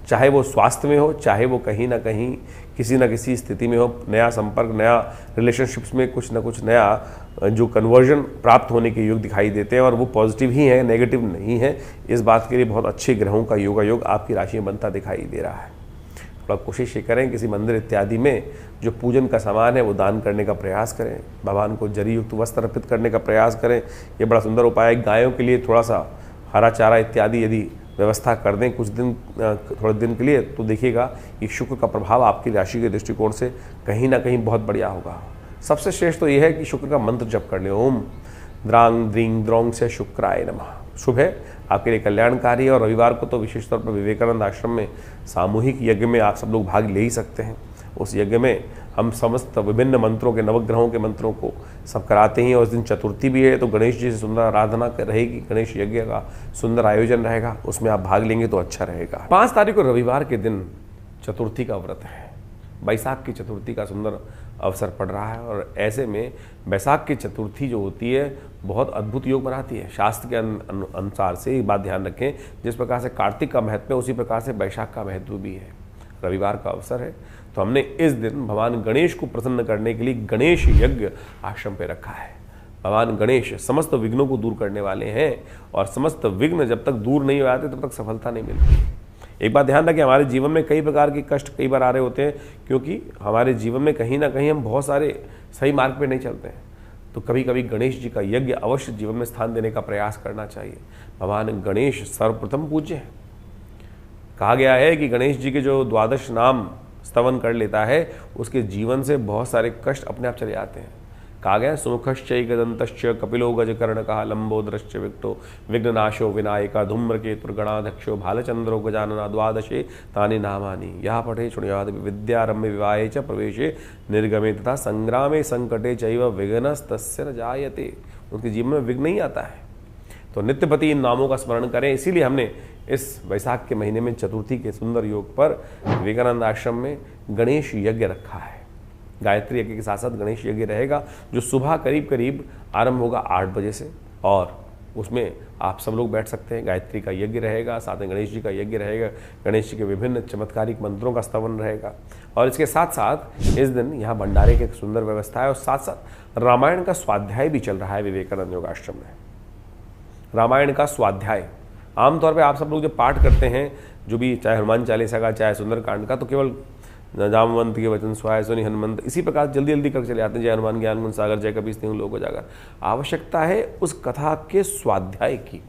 चाहे वो स्वास्थ्य में हो, चाहे वो कहीं ना कहीं किसी न किसी स्थिति में हो। नया संपर्क, नया रिलेशनशिप्स में कुछ ना कुछ नया जो कन्वर्जन प्राप्त होने के योग दिखाई देते हैं और वो पॉजिटिव ही है, नेगेटिव नहीं है। इस बात के लिए बहुत अच्छे ग्रहों का योग आपकी राशि में बनता दिखाई दे रहा है। थोड़ा कोशिश ये करें किसी मंदिर इत्यादि में जो पूजन का सामान है वो दान करने का प्रयास करें। भगवान को जरी युक्त वस्त्र अर्पित करने का प्रयास करें। ये बड़ा सुंदर उपाय है। गायों के लिए थोड़ा सा हरा चारा इत्यादि यदि व्यवस्था कर दें कुछ दिन, थोड़े दिन के लिए, तो देखिएगा कि शुक्र का प्रभाव आपकी राशि के दृष्टिकोण से कहीं ना कहीं बहुत बढ़िया होगा। सबसे श्रेष्ठ तो यह है कि शुक्र का मंत्र जप कर लें। ओम द्रांग द्रींग द्रोंग से शुक्राय नमः। शुभ है, आपके लिए कल्याणकारी है। और रविवार को तो विशेष तौर पर विवेकानंद आश्रम में सामूहिक यज्ञ में आप सब लोग भाग ले ही सकते हैं। उस यज्ञ में हम समस्त विभिन्न मंत्रों के, नवग्रहों के मंत्रों को सब कराते हैं। और उस दिन चतुर्थी भी है तो गणेश जी से सुंदर आराधना रहेगी, गणेश यज्ञ का सुंदर आयोजन रहेगा, उसमें आप भाग लेंगे तो अच्छा रहेगा। 5 तारीख को रविवार के दिन चतुर्थी का व्रत है। बैसाख की चतुर्थी का सुंदर अवसर पड़ रहा है और ऐसे में बैसाख की चतुर्थी जो होती है बहुत अद्भुत योग बनाती है। शास्त्र के अनुसार से ये बात ध्यान रखें, जिस प्रकार से कार्तिक का महत्व है उसी प्रकार से बैसाख का महत्व भी है। रविवार का अवसर है, तो हमने इस दिन भगवान गणेश को प्रसन्न करने के लिए गणेश यज्ञ आश्रम पे रखा है। भगवान गणेश समस्त विघ्नों को दूर करने वाले हैं और समस्त विघ्न जब तक दूर नहीं हो जाते तब तक सफलता नहीं मिलती। एक बात ध्यान रखें, हमारे जीवन में कई प्रकार के कष्ट कई बार आ रहे होते हैं, क्योंकि हमारे जीवन में कहीं ना कहीं हम बहुत सारे सही मार्ग पे नहीं चलते हैं। तो कभी कभी गणेश जी का यज्ञ अवश्य जीवन में स्थान देने का प्रयास करना चाहिए। भगवान गणेश सर्वप्रथम पूज्य है। कहा गया है कि गणेश जी के जो 12 नाम स्तवन कर लेता है उसके जीवन से बहुत सारे कष्ट अपने आप चले जाते हैं। कहा गया सुमुखश्चैकदन्तश्च कपिलो गजकर्णकः लंबोदरश्च विक्टो विघ्ननाशो विनायका धूम्रकेतुर्गणाध्यक्षो भालचंद्रो गजानना द्वादशे तानि नामानि यः पठे शृणुयात् विद्यारम्भे विवाहे च प्रवेशे निर्गमे तथा संग्रामे संकटे चैव विघ्नस्तस्य न जायते। उनके जीवन में विघ्न नहीं आता है। तो नित्यपति इन नामों का स्मरण करें। इसीलिए हमने इस वैशाख के महीने में चतुर्थी के सुंदर योग पर विवेकानंद आश्रम में गणेश यज्ञ रखा है। गायत्री यज्ञ के साथ साथ गणेश यज्ञ रहेगा, जो सुबह करीब करीब आरंभ होगा 8 बजे से, और उसमें आप सब लोग बैठ सकते हैं। गायत्री का यज्ञ रहेगा, साथ में गणेश जी का यज्ञ रहेगा, गणेश जी के विभिन्न चमत्कारिक मंत्रों का स्तवन रहेगा, और इसके साथ साथ इस दिन यहाँ भंडारे की एक सुंदर व्यवस्था है, और साथ साथ रामायण का स्वाध्याय भी चल रहा है विवेकानंद योग आश्रम में। रामायण का स्वाध्याय आमतौर पे आप सब लोग जब पाठ करते हैं, जो भी चाहे हनुमान चालीसा का चाहे सुंदरकांड का, तो केवल जामवंत के वचन सुहाए सुनि हनुमंत इसी प्रकार जल्दी जल्दी कर चले जाते हैं। जय हनुमान ज्ञान गुण सागर जय कपीस तिहुँ लोक उजागर। आवश्यकता है उस कथा के स्वाध्याय की।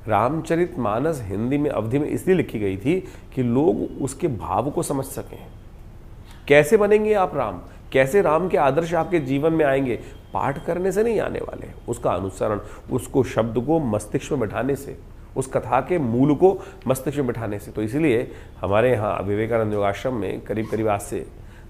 रामचरितमानस हिंदी में अवधि में इसलिए लिखी गई थी कि लोग उसके भाव को समझ सकें। कैसे बनेंगे आप राम, कैसे राम के आदर्श आपके जीवन में आएंगे, पाठ करने से नहीं आने वाले, उसका अनुसरण, उसको शब्द को मस्तिष्क में बिठाने से, उस कथा के मूल को मस्तिष्क में बिठाने से। तो इसलिए हमारे यहाँ विवेकानंद योग आश्रम में करीब करीब आज से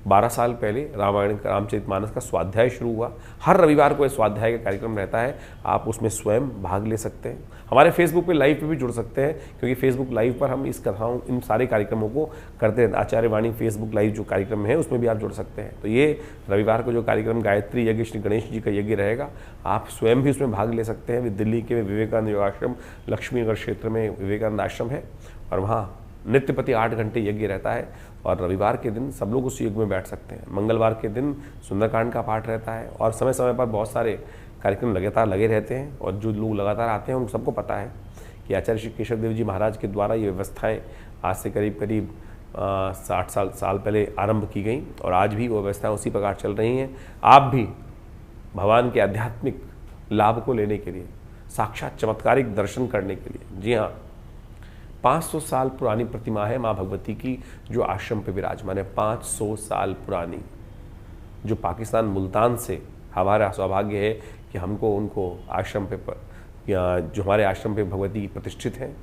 12 साल पहले रामायण रामचरितमानस का स्वाध्याय शुरू हुआ। हर रविवार को ये स्वाध्याय का कार्यक्रम रहता है, आप उसमें स्वयं भाग ले सकते हैं। हमारे फेसबुक पे लाइव पे भी जुड़ सकते हैं, क्योंकि फेसबुक लाइव पर हम इस कथाओं इन सारे कार्यक्रमों को करते हैं। आचार्य वाणी फेसबुक लाइव जो कार्यक्रम है उसमें भी आप जुड़ सकते हैं। तो ये रविवार को जो कार्यक्रम गायत्री यज्ञ श्री गणेश जी का यज्ञ रहेगा, आप स्वयं भी उसमें भाग ले सकते हैं। दिल्ली के विवेकानंद योग आश्रम लक्ष्मीनगर क्षेत्र में विवेकानंद आश्रम है, और वहाँ नित्यपति 8 घंटे यज्ञ रहता है, और रविवार के दिन सब लोग उस यज्ञ में बैठ सकते हैं। मंगलवार के दिन सुंदरकांड का पाठ रहता है, और समय समय पर बहुत सारे कार्यक्रम लगातार लगे रहते हैं, और जो लोग लगातार आते हैं उन सबको पता है कि आचार्य श्री केशव देव जी महाराज के द्वारा ये व्यवस्थाएं आज से करीब करीब 60 साल पहले आरंभ की गई, और आज भी वो व्यवस्थाएं उसी प्रकार चल रही हैं। आप भी भगवान के आध्यात्मिक लाभ को लेने के लिए, साक्षात चमत्कारिक दर्शन करने के लिए, जी हाँ, 500 साल पुरानी प्रतिमा है माँ भगवती की, जो आश्रम पे विराजमान है। 500 साल पुरानी, जो पाकिस्तान मुल्तान से हमारा सौभाग्य है कि हमको उनको आश्रम पे जो हमारे आश्रम पे भगवती प्रतिष्ठित हैं,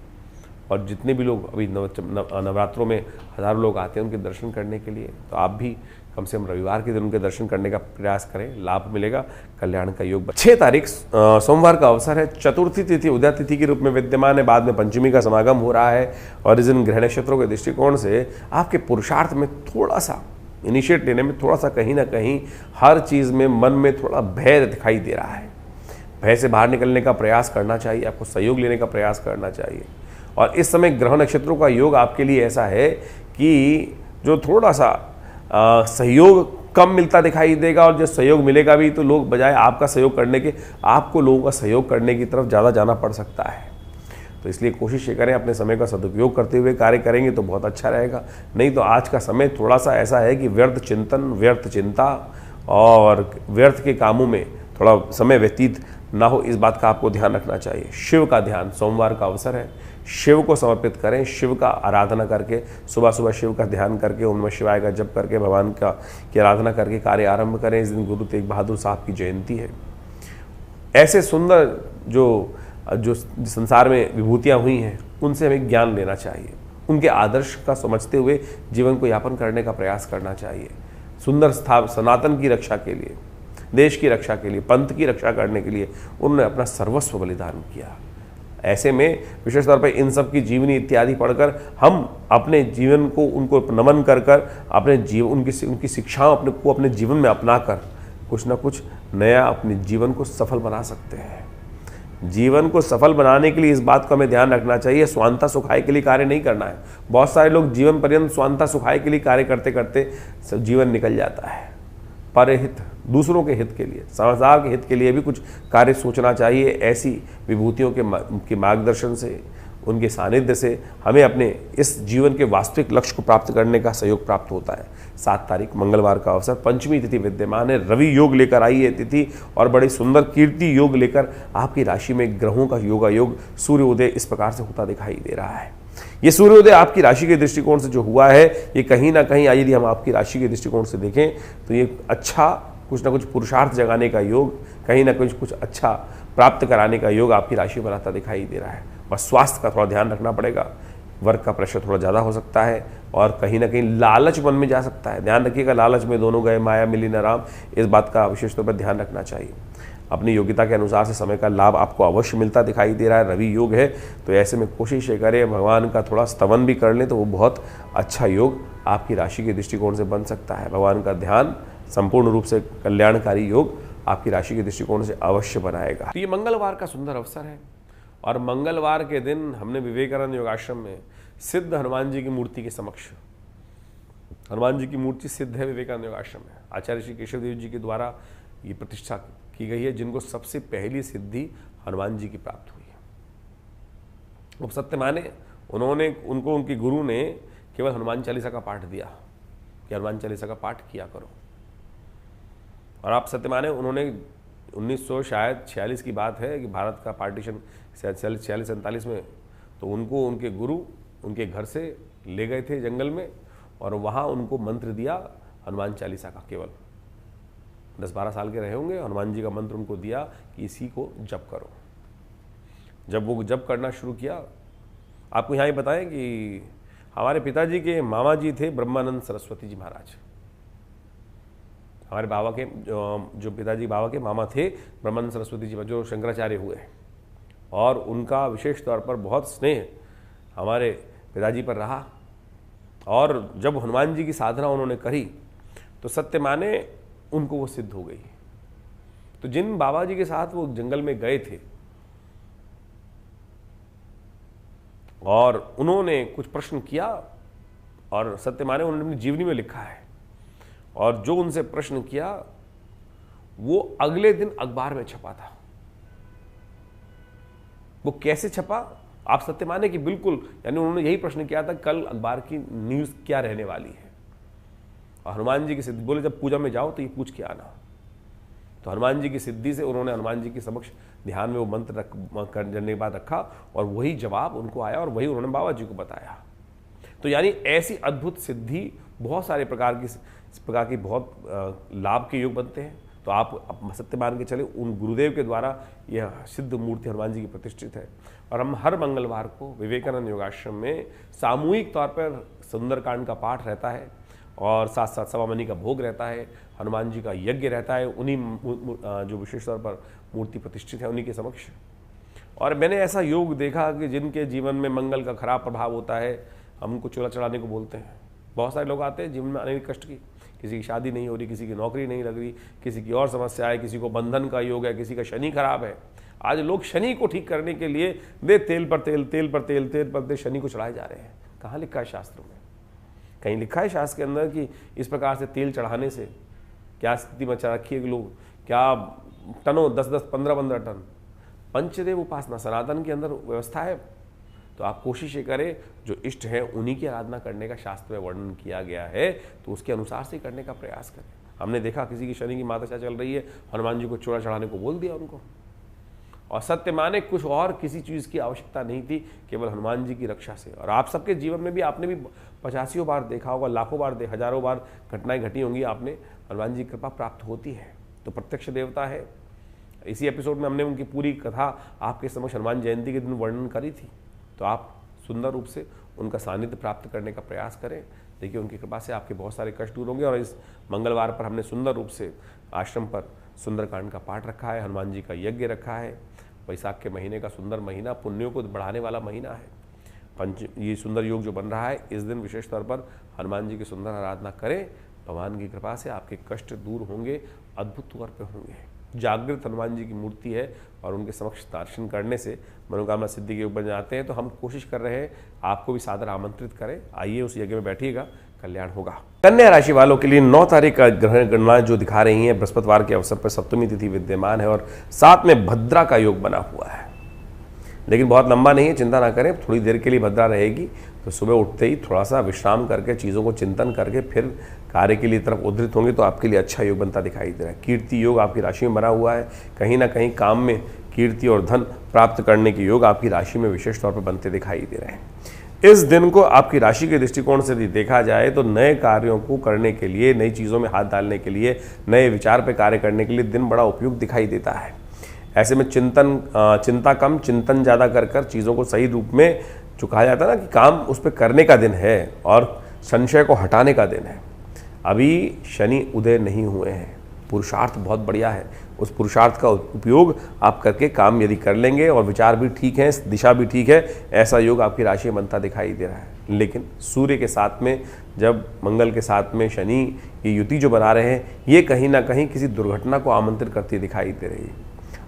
और जितने भी लोग अभी नवरात्रों में हज़ारों लोग आते हैं उनके दर्शन करने के लिए, तो आप भी कम से कम रविवार के दिन उनके दर्शन करने का प्रयास करें, लाभ मिलेगा, कल्याण का योग। 6 तारीख सोमवार का अवसर है। चतुर्थी तिथि उदय तिथि के रूप में विद्यमान है, बाद में पंचमी का समागम हो रहा है, और इस दिन ग्रह नक्षत्रों के दृष्टिकोण से आपके पुरुषार्थ में थोड़ा सा इनिशिएट लेने में थोड़ा सा कहीं ना कहीं हर चीज़ में मन में थोड़ा भय दिखाई दे रहा है। भय से बाहर निकलने का प्रयास करना चाहिए, आपको सहयोग लेने का प्रयास करना चाहिए। और इस समय ग्रह नक्षत्रों का योग आपके लिए ऐसा है कि जो थोड़ा सा सहयोग कम मिलता दिखाई देगा, और जो सहयोग मिलेगा भी तो लोग बजाय आपका सहयोग करने के आपको लोगों का सहयोग करने की तरफ ज़्यादा जाना पड़ सकता है। तो इसलिए कोशिश ये करें, अपने समय का सदुपयोग करते हुए कार्य करेंगे तो बहुत अच्छा रहेगा। नहीं तो आज का समय थोड़ा सा ऐसा है कि व्यर्थ चिंतन, व्यर्थ चिंता और व्यर्थ के कामों में थोड़ा समय व्यतीत ना हो, इस बात का आपको ध्यान रखना चाहिए। शिव का ध्यान, सोमवार का अवसर है, शिव को समर्पित करें। शिव का आराधना करके, सुबह सुबह शिव का ध्यान करके, ओम नमः शिवाय का जप करके, भगवान की आराधना करके कार्य आरंभ करें। इस दिन गुरु तेग बहादुर साहब की जयंती है। ऐसे सुंदर जो संसार में विभूतियाँ हुई हैं, उनसे हमें ज्ञान लेना चाहिए, उनके आदर्श का समझते हुए जीवन को यापन करने का प्रयास करना चाहिए। सुंदर सनातन की रक्षा के लिए, देश की रक्षा के लिए, पंथ की रक्षा करने के लिए उन्होंने अपना सर्वस्व बलिदान किया। ऐसे में विशेष तौर पर इन सब की जीवनी इत्यादि पढ़कर हम अपने जीवन को उनको नमन कर अपने जीवन उनकी शिक्षाओं को अपने जीवन में अपनाकर कुछ ना कुछ नया अपने जीवन को सफल बना सकते हैं। जीवन को सफल बनाने के लिए इस बात को हमें ध्यान रखना चाहिए, स्वांतः सुखाय के लिए कार्य नहीं करना है। बहुत सारे लोग जीवन पर्यंत स्वांतः सुखाय के लिए कार्य करते करते सब जीवन निकल जाता है। परहित, दूसरों के हित के लिए, संसार के हित के लिए भी कुछ कार्य सोचना चाहिए। ऐसी विभूतियों के मार्गदर्शन से, उनके सानिध्य से हमें अपने इस जीवन के वास्तविक लक्ष्य को प्राप्त करने का सहयोग प्राप्त होता है। 7 तारीख मंगलवार का अवसर, पंचमी तिथि विद्यमान है। रवि योग लेकर आई है तिथि और बड़ी सुंदर कीर्ति योग लेकर आपकी राशि में ग्रहों का योगा योग सूर्योदय इस प्रकार से होता दिखाई दे रहा है। ये सूर्योदय आपकी राशि के दृष्टिकोण से जो हुआ है, ये कहीं ना कहीं, यदि हम आपकी राशि के दृष्टिकोण से देखें तो ये अच्छा कुछ ना कुछ पुरुषार्थ जगाने का योग, कहीं ना कुछ अच्छा प्राप्त कराने का योग आपकी राशि में आता दिखाई दे रहा है। बस स्वास्थ्य का थोड़ा ध्यान रखना पड़ेगा, वर्क का प्रेशर थोड़ा ज़्यादा हो सकता है और कहीं ना कहीं लालच मन में जा सकता है। ध्यान रखिएगा, लालच में दोनों गए माया मिली न राम, इस बात का विशेष तौर पर ध्यान रखना चाहिए। अपनी योग्यता के अनुसार से समय का लाभ आपको अवश्य मिलता दिखाई दे रहा है। रवि योग है तो ऐसे में कोशिश ये करें, भगवान का थोड़ा स्तवन भी कर लें तो वो बहुत अच्छा योग आपकी राशि के दृष्टिकोण से बन सकता है। भगवान का ध्यान संपूर्ण रूप से कल्याणकारी योग आपकी राशि के दृष्टिकोण से अवश्य बनाएगा। तो ये मंगलवार का सुंदर अवसर है और मंगलवार के दिन हमने विवेकानंद योगाश्रम में सिद्ध हनुमान जी की मूर्ति के समक्ष, हनुमान जी की मूर्ति सिद्ध है विवेकानंद योगाश्रम में, आचार्य श्री केशव देव जी के द्वारा ये प्रतिष्ठा की गई है, जिनको सबसे पहली सिद्धि हनुमान जी की प्राप्त हुई है। वो सत्य माने, उनको उनके गुरु ने केवल हनुमान चालीसा का पाठ दिया कि हनुमान चालीसा का पाठ किया करो, और आप सत्य माने उन्होंने 1946 की बात है कि भारत का पार्टीशन 46-47 में, तो उनको उनके गुरु उनके घर से ले गए थे जंगल में और वहाँ उनको मंत्र दिया हनुमान चालीसा का। केवल 10-12 साल के रहे होंगे, हनुमान जी का मंत्र उनको दिया कि इसी को जप करो। जब वो जप करना शुरू किया, आपको यहाँ ही बताएं कि हमारे पिताजी के मामा जी थे ब्रह्मानंद सरस्वती जी महाराज। हमारे बाबा के जो पिताजी बाबा के मामा थे ब्रह्मानंद सरस्वती जी जो शंकराचार्य हुए, और उनका विशेष तौर पर बहुत स्नेह हमारे पिताजी पर रहा। और जब हनुमान जी की साधना उन्होंने करी तो सत्य माने उनको वो सिद्ध हो गई। तो जिन बाबा जी के साथ वो जंगल में गए थे और उन्होंने कुछ प्रश्न किया, और सत्य माने उन्होंने अपनी जीवनी में लिखा है, और जो उनसे प्रश्न किया वो अगले दिन अखबार में छपा था। वो कैसे छपा, आप सत्य माने कि बिल्कुल, यानी उन्होंने यही प्रश्न किया था कल अखबार की न्यूज़ क्या रहने वाली है। और हनुमान जी की सिद्धि, बोले जब पूजा में जाओ तो ये पूछ के आना। तो हनुमान जी की सिद्धि से उन्होंने हनुमान जी के समक्ष ध्यान में वो मंत्र करने के बाद रखा और वही जवाब उनको आया और वही उन्होंने बाबा जी को बताया। तो यानी ऐसी अद्भुत सिद्धि, बहुत सारे प्रकार की बहुत लाभ के योग बनते हैं। तो आप सत्य मान के चले, उन गुरुदेव के द्वारा यह सिद्ध मूर्ति हनुमान जी की प्रतिष्ठित है। और हम हर मंगलवार को विवेकानंद योगाश्रम में सामूहिक तौर पर सुंदरकांड का पाठ रहता है और साथ साथ सवा मनी का भोग रहता है, हनुमान जी का यज्ञ रहता है, उन्हीं जो विशेष तौर पर मूर्ति प्रतिष्ठित है उन्हीं के समक्ष। और मैंने ऐसा योग देखा कि जिनके जीवन में मंगल का खराब प्रभाव होता है, हम उनको चूल्हा चढ़ाने को बोलते हैं। बहुत सारे लोग आते हैं जीवन में अनेक कष्ट की, किसी की शादी नहीं हो रही, किसी की नौकरी नहीं लग रही, किसी की और समस्या है, किसी को बंधन का योग है, किसी का शनि खराब है। आज लोग शनि को ठीक करने के लिए तेल पर तेल शनि को चढ़ाए जा रहे हैं। कहाँ लिखा है शास्त्रों में? कहीं लिखा है शास्त्र के अंदर कि इस प्रकार से तेल चढ़ाने से क्या स्थिति मचा रखी है कि लोग क्या टनों 10-10, 15-15 टन पंचदेव उपासना सनातन के अंदर व्यवस्था है। तो आप कोशिश ये करें, जो इष्ट है उन्हीं की आराधना करने का शास्त्र में वर्णन किया गया है, तो उसके अनुसार से करने का प्रयास करें। हमने देखा किसी की शनि की माता चल रही है, हनुमान जी को चूड़ा चढ़ाने को बोल दिया उनको, और सत्य माने कुछ और किसी चीज़ की आवश्यकता नहीं थी, केवल हनुमान जी की रक्षा से। और आप सबके जीवन में भी आपने भी 85 बार देखा होगा, लाखों बार, हजारों बार घटनाएं घटी होंगी, आपने हनुमान जी की कृपा प्राप्त होती है। तो प्रत्यक्ष देवता है। इसी एपिसोड में हमने उनकी पूरी कथा आपके समक्ष हनुमान जयंती के दिन वर्णन करी थी। तो आप सुंदर रूप से उनका सानिध्य प्राप्त करने का प्रयास करें। देखिए उनकी कृपा से आपके बहुत सारे कष्ट दूर होंगे। और इस मंगलवार पर हमने सुंदर रूप से आश्रम पर सुंदरकांड का पाठ रखा है, हनुमान जी का यज्ञ रखा है। वैशाख के महीने का सुंदर महीना, पुण्यों को बढ़ाने वाला महीना है। ये सुंदर योग जो बन रहा है, इस दिन विशेष तौर पर हनुमान जी की सुंदर आराधना करें। भगवान की कृपा से आपके कष्ट दूर होंगे, अद्भुत तौर पर होंगे। जागृत हनुमान जी की मूर्ति है और उनके समक्ष दर्शन करने से मनोकामना सिद्धि के योग बन जाते हैं। तो हम कोशिश कर रहे हैं आपको भी सादर आमंत्रित करें, आइए उस यज्ञ में बैठिएगा, कल्याण होगा। कन्या राशि वालों के लिए 9 तारीख का ग्रह गणना जो दिखा रही हैं, बृहस्पतिवार के अवसर पर सप्तमी तिथि विद्यमान है और साथ में भद्रा का योग बना हुआ है, लेकिन बहुत लंबा नहीं है, चिंता ना करें, थोड़ी देर के लिए भद्रा रहेगी। तो सुबह उठते ही थोड़ा सा विश्राम करके चीज़ों को चिंतन करके फिर कार्य के लिए तरफ उद्धृत होंगे तो आपके लिए अच्छा योग बनता दिखाई दे रहा है। कीर्ति योग आपकी राशि में बना हुआ है, कहीं ना कहीं काम में कीर्ति और धन प्राप्त करने के योग आपकी राशि में विशेष तौर पर बनते दिखाई दे रहे हैं। इस दिन को आपकी राशि के दृष्टिकोण से यदि देखा जाए तो नए कार्यों को करने के लिए, नई चीज़ों में हाथ डालने के लिए, नए विचार पर कार्य करने के लिए दिन बड़ा उपयुक्त दिखाई देता है। ऐसे में चिंता कम, चिंतन ज़्यादा कर चीज़ों को सही रूप में, जो कहा जाता है ना कि काम उस पर करने का दिन है और संशय को हटाने का दिन है। अभी शनि उदय नहीं हुए हैं, पुरुषार्थ बहुत बढ़िया है, उस पुरुषार्थ का उपयोग आप करके काम यदि कर लेंगे और विचार भी ठीक है, दिशा भी ठीक है, ऐसा योग आपकी राशि में बनता दिखाई दे रहा है। लेकिन सूर्य के साथ में, जब मंगल के साथ में शनि ये युति जो बना रहे हैं, ये कहीं ना कहीं किसी दुर्घटना को आमंत्रित करती दिखाई दे रही है।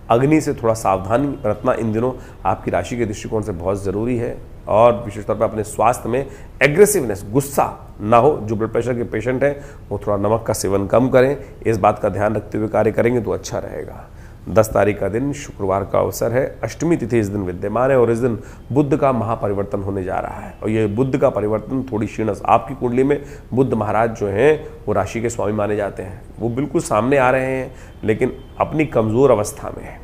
अग्नि से थोड़ा सावधानी बरतना इन दिनों आपकी राशि के दृष्टिकोण से बहुत ज़रूरी है और विशेष तौर पर अपने स्वास्थ्य में एग्रेसिवनेस, गुस्सा ना हो। जो ब्लड प्रेशर के पेशेंट हैं वो थोड़ा नमक का सेवन कम करें, इस बात का ध्यान रखते हुए कार्य करेंगे तो अच्छा रहेगा। 10 तारीख का दिन शुक्रवार का अवसर है, अष्टमी तिथि इस दिन विद्यमान है और इस दिन बुध का महापरिवर्तन होने जा रहा है। और ये बुध का परिवर्तन थोड़ी क्षीणस, आपकी कुंडली में बुध महाराज जो हैं वो राशि के स्वामी माने जाते हैं, वो बिल्कुल सामने आ रहे हैं लेकिन अपनी कमज़ोर अवस्था में है।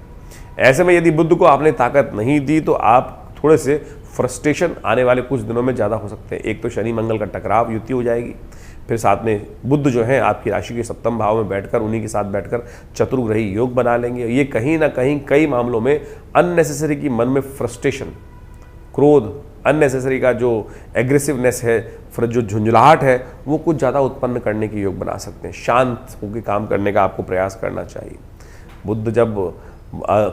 ऐसे में यदि बुध को आपने ताकत नहीं दी तो आप थोड़े से फ्रस्ट्रेशन आने वाले कुछ दिनों में ज़्यादा हो सकते हैं। एक तो शनि मंगल का टकराव, युति हो जाएगी, फिर साथ में बुध जो है आपकी राशि के सप्तम भाव में बैठकर, उन्हीं के साथ बैठकर चतुर्ग्रही योग बना लेंगे। ये कहीं ना कहीं कई मामलों में अननेसेसरी की मन में फ्रस्ट्रेशन, क्रोध, अननेसेसरी का जो एग्रेसिवनेस है, फिर जो झुंझलाहट है, वो कुछ ज़्यादा उत्पन्न करने के योग बना सकते हैं। शांत होकर काम करने का आपको प्रयास करना चाहिए। बुध जब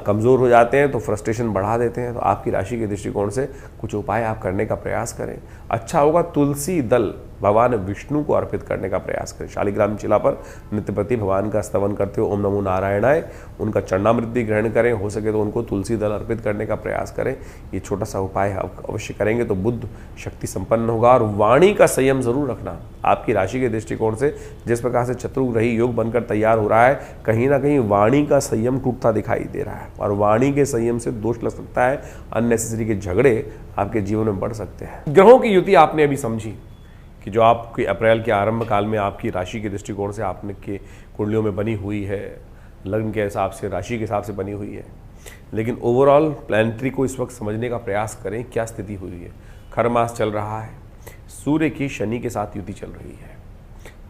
कमज़ोर हो जाते हैं तो फ्रस्ट्रेशन बढ़ा देते हैं। तो आपकी राशि के दृष्टिकोण से कुछ उपाय आप करने का प्रयास करें। अच्छा होगा तुलसी दल भगवान विष्णु को अर्पित करने का प्रयास करें। शालिग्राम शिला पर नित्य प्रति भगवान का स्तवन करते हुए ओम नमो नारायणाय उनका चरणामृत भी ग्रहण करें, हो सके तो उनको तुलसी दल अर्पित करने का प्रयास करें। ये छोटा सा उपाय आप अवश्य करेंगे तो बुद्ध शक्ति संपन्न होगा। और वाणी का संयम जरूर रखना। आपकी राशि के दृष्टिकोण से जिस प्रकार से चतुर्ग्रही योग बनकर तैयार हो रहा है, कहीं ना कहीं वाणी का संयम टूटता दिखाई दे रहा है और वाणी के संयम से दोष लग सकता है। अननेसेसरी के झगड़े आपके जीवन में बढ़ सकते हैं। ग्रहों की युति आपने अभी समझी कि जो आपके अप्रैल के आरंभ काल में आपकी राशि के दृष्टिकोण से आपने के कुंडलियों में बनी हुई है, लग्न के हिसाब से, राशि के हिसाब से बनी हुई है। लेकिन ओवरऑल प्लैनेटरी को इस वक्त समझने का प्रयास करें, क्या स्थिति हुई है। खर मास चल रहा है, सूर्य की शनि के साथ युति चल रही है,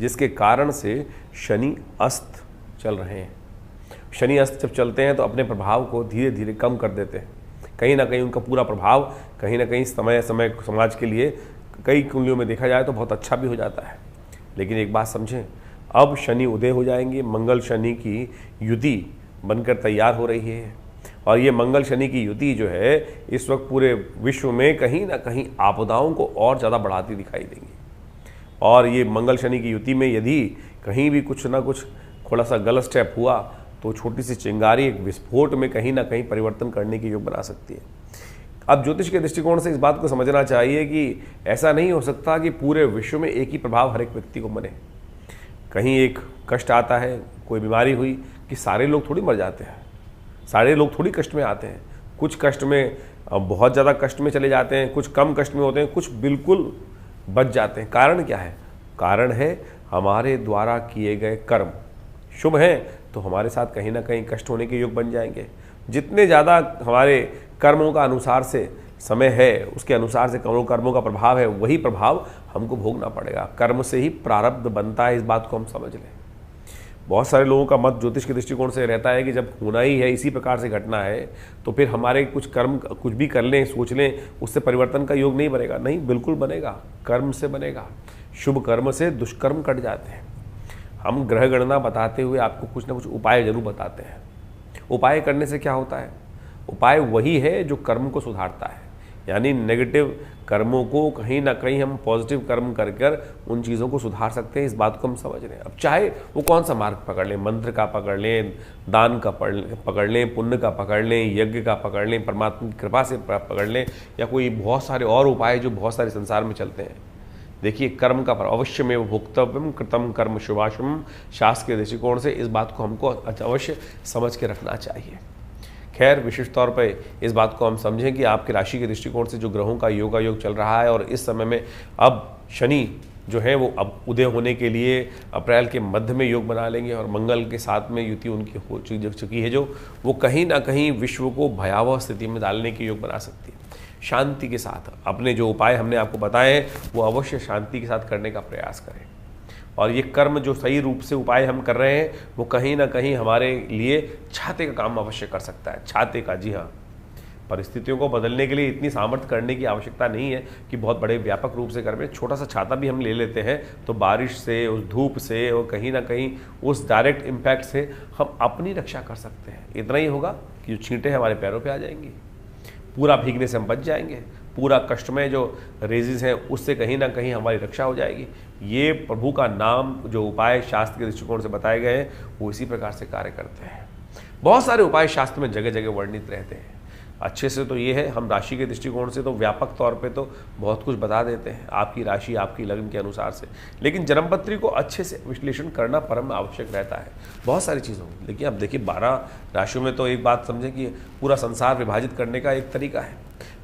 जिसके कारण से शनि अस्त चल रहे हैं। शनि अस्त जब चलते हैं तो अपने प्रभाव को धीरे धीरे कम कर देते हैं। कहीं ना कहीं उनका पूरा प्रभाव कहीं ना कहीं समय समाज के लिए कई कुंडलियों में देखा जाए तो बहुत अच्छा भी हो जाता है। लेकिन एक बात समझें, अब शनि उदय हो जाएंगे, मंगल शनि की युति बनकर तैयार हो रही है और ये मंगल शनि की युति जो है इस वक्त पूरे विश्व में कहीं ना कहीं आपदाओं को और ज़्यादा बढ़ाती दिखाई देंगी। और ये मंगल शनि की युति में यदि कहीं भी कुछ ना कुछ थोड़ा सा गलत स्टेप हुआ तो छोटी सी चिंगारी एक विस्फोट में कहीं ना कहीं परिवर्तन करने की योग बना सकती है। अब ज्योतिष के दृष्टिकोण से इस बात को समझना चाहिए कि ऐसा नहीं हो सकता कि पूरे विश्व में एक ही प्रभाव हर एक व्यक्ति को बने। कहीं एक कष्ट आता है, कोई बीमारी हुई, कि सारे लोग थोड़ी मर जाते हैं, सारे लोग थोड़ी कष्ट में आते हैं। कुछ कष्ट में बहुत ज़्यादा कष्ट में चले जाते हैं, कुछ कम कष्ट में होते हैं, कुछ बिल्कुल बच जाते हैं। कारण क्या है? कारण है हमारे द्वारा किए गए कर्म। शुभ हैं तो हमारे साथ कहीं ना कहीं कष्ट होने के योग बन जाएंगे। जितने ज़्यादा हमारे कर्मों का अनुसार से समय है, उसके अनुसार से कर्मों का प्रभाव है, वही प्रभाव हमको भोगना पड़ेगा। कर्म से ही प्रारब्ध बनता है, इस बात को हम समझ लें। बहुत सारे लोगों का मत ज्योतिष के दृष्टिकोण से रहता है कि जब होना ही है, इसी प्रकार से घटना है, तो फिर हमारे कुछ कर्म कुछ भी कर लें, सोच लें, उससे परिवर्तन का योग नहीं बनेगा। नहीं, बिल्कुल बनेगा, कर्म से बनेगा। शुभ कर्म से दुष्कर्म कट जाते हैं। हम ग्रह गणना बताते हुए आपको कुछ ना कुछ उपाय जरूर बताते हैं। उपाय करने से क्या होता है? उपाय वही है जो कर्म को सुधारता है। यानी नेगेटिव कर्मों को कहीं ना कहीं हम पॉजिटिव कर्म कर कर उन चीज़ों को सुधार सकते हैं। इस बात को हम समझ रहे हैं। अब चाहे वो कौन सा मार्ग पकड़ लें, मंत्र का पकड़ लें, दान का पकड़ लें, पुण्य का पकड़ लें, यज्ञ का पकड़ लें, परमात्मा की कृपा से पकड़ लें, या कोई बहुत सारे और उपाय जो बहुत सारे संसार में चलते हैं। देखिए, कर्म का अवश्य में भोक्तव्यम कृतम कर्म शुभाशुभम, शास्त्र के दृष्टिकोण से इस बात को हमको अवश्य समझ के रखना चाहिए। खैर, विशेष तौर पे इस बात को हम समझें कि आपकी राशि के दृष्टिकोण से जो ग्रहों का योगायोग चल रहा है, और इस समय में अब शनि जो है वो अब उदय होने के लिए अप्रैल के मध्य में योग बना लेंगे, और मंगल के साथ में युति उनकी हो चुकी है, जो वो कहीं ना कहीं विश्व को भयावह स्थिति में डालने के योग बना सकती है। शांति के साथ अपने जो उपाय हमने आपको बताए हैं वो अवश्य शांति के साथ करने का प्रयास करें, और ये कर्म जो सही रूप से उपाय हम कर रहे हैं वो कहीं ना कहीं हमारे लिए छाते का काम अवश्य कर सकता है। छाते का, जी हाँ, परिस्थितियों को बदलने के लिए इतनी सामर्थ्य करने की आवश्यकता नहीं है कि बहुत बड़े व्यापक रूप से करें। छोटा सा छाता भी हम ले लेते हैं तो बारिश से, उस धूप से, और कहीं ना कहीं उस डायरेक्ट इम्पैक्ट से हम अपनी रक्षा कर सकते हैं। इतना ही होगा कि जो छींटे हमारे पैरों पर आ जाएंगी, पूरा भीगने से हम बच जाएंगे, पूरा कष्ट में जो रेजिस हैं उससे कहीं ना कहीं हमारी रक्षा हो जाएगी। ये प्रभु का नाम, जो उपाय शास्त्र के दृष्टिकोण से बताए गए हैं वो इसी प्रकार से कार्य करते हैं। बहुत सारे उपाय शास्त्र में जगह जगह वर्णित रहते हैं। अच्छे से तो ये है, हम राशि के दृष्टिकोण से तो व्यापक तौर पे तो बहुत कुछ बता देते हैं आपकी राशि, आपकी लग्न के अनुसार से, लेकिन जन्मपत्री को अच्छे से विश्लेषण करना परम आवश्यक रहता है बहुत सारी चीज़ों में। लेकिन अब देखिए, 12 राशियों में तो एक बात समझें कि पूरा संसार विभाजित करने का एक तरीका है।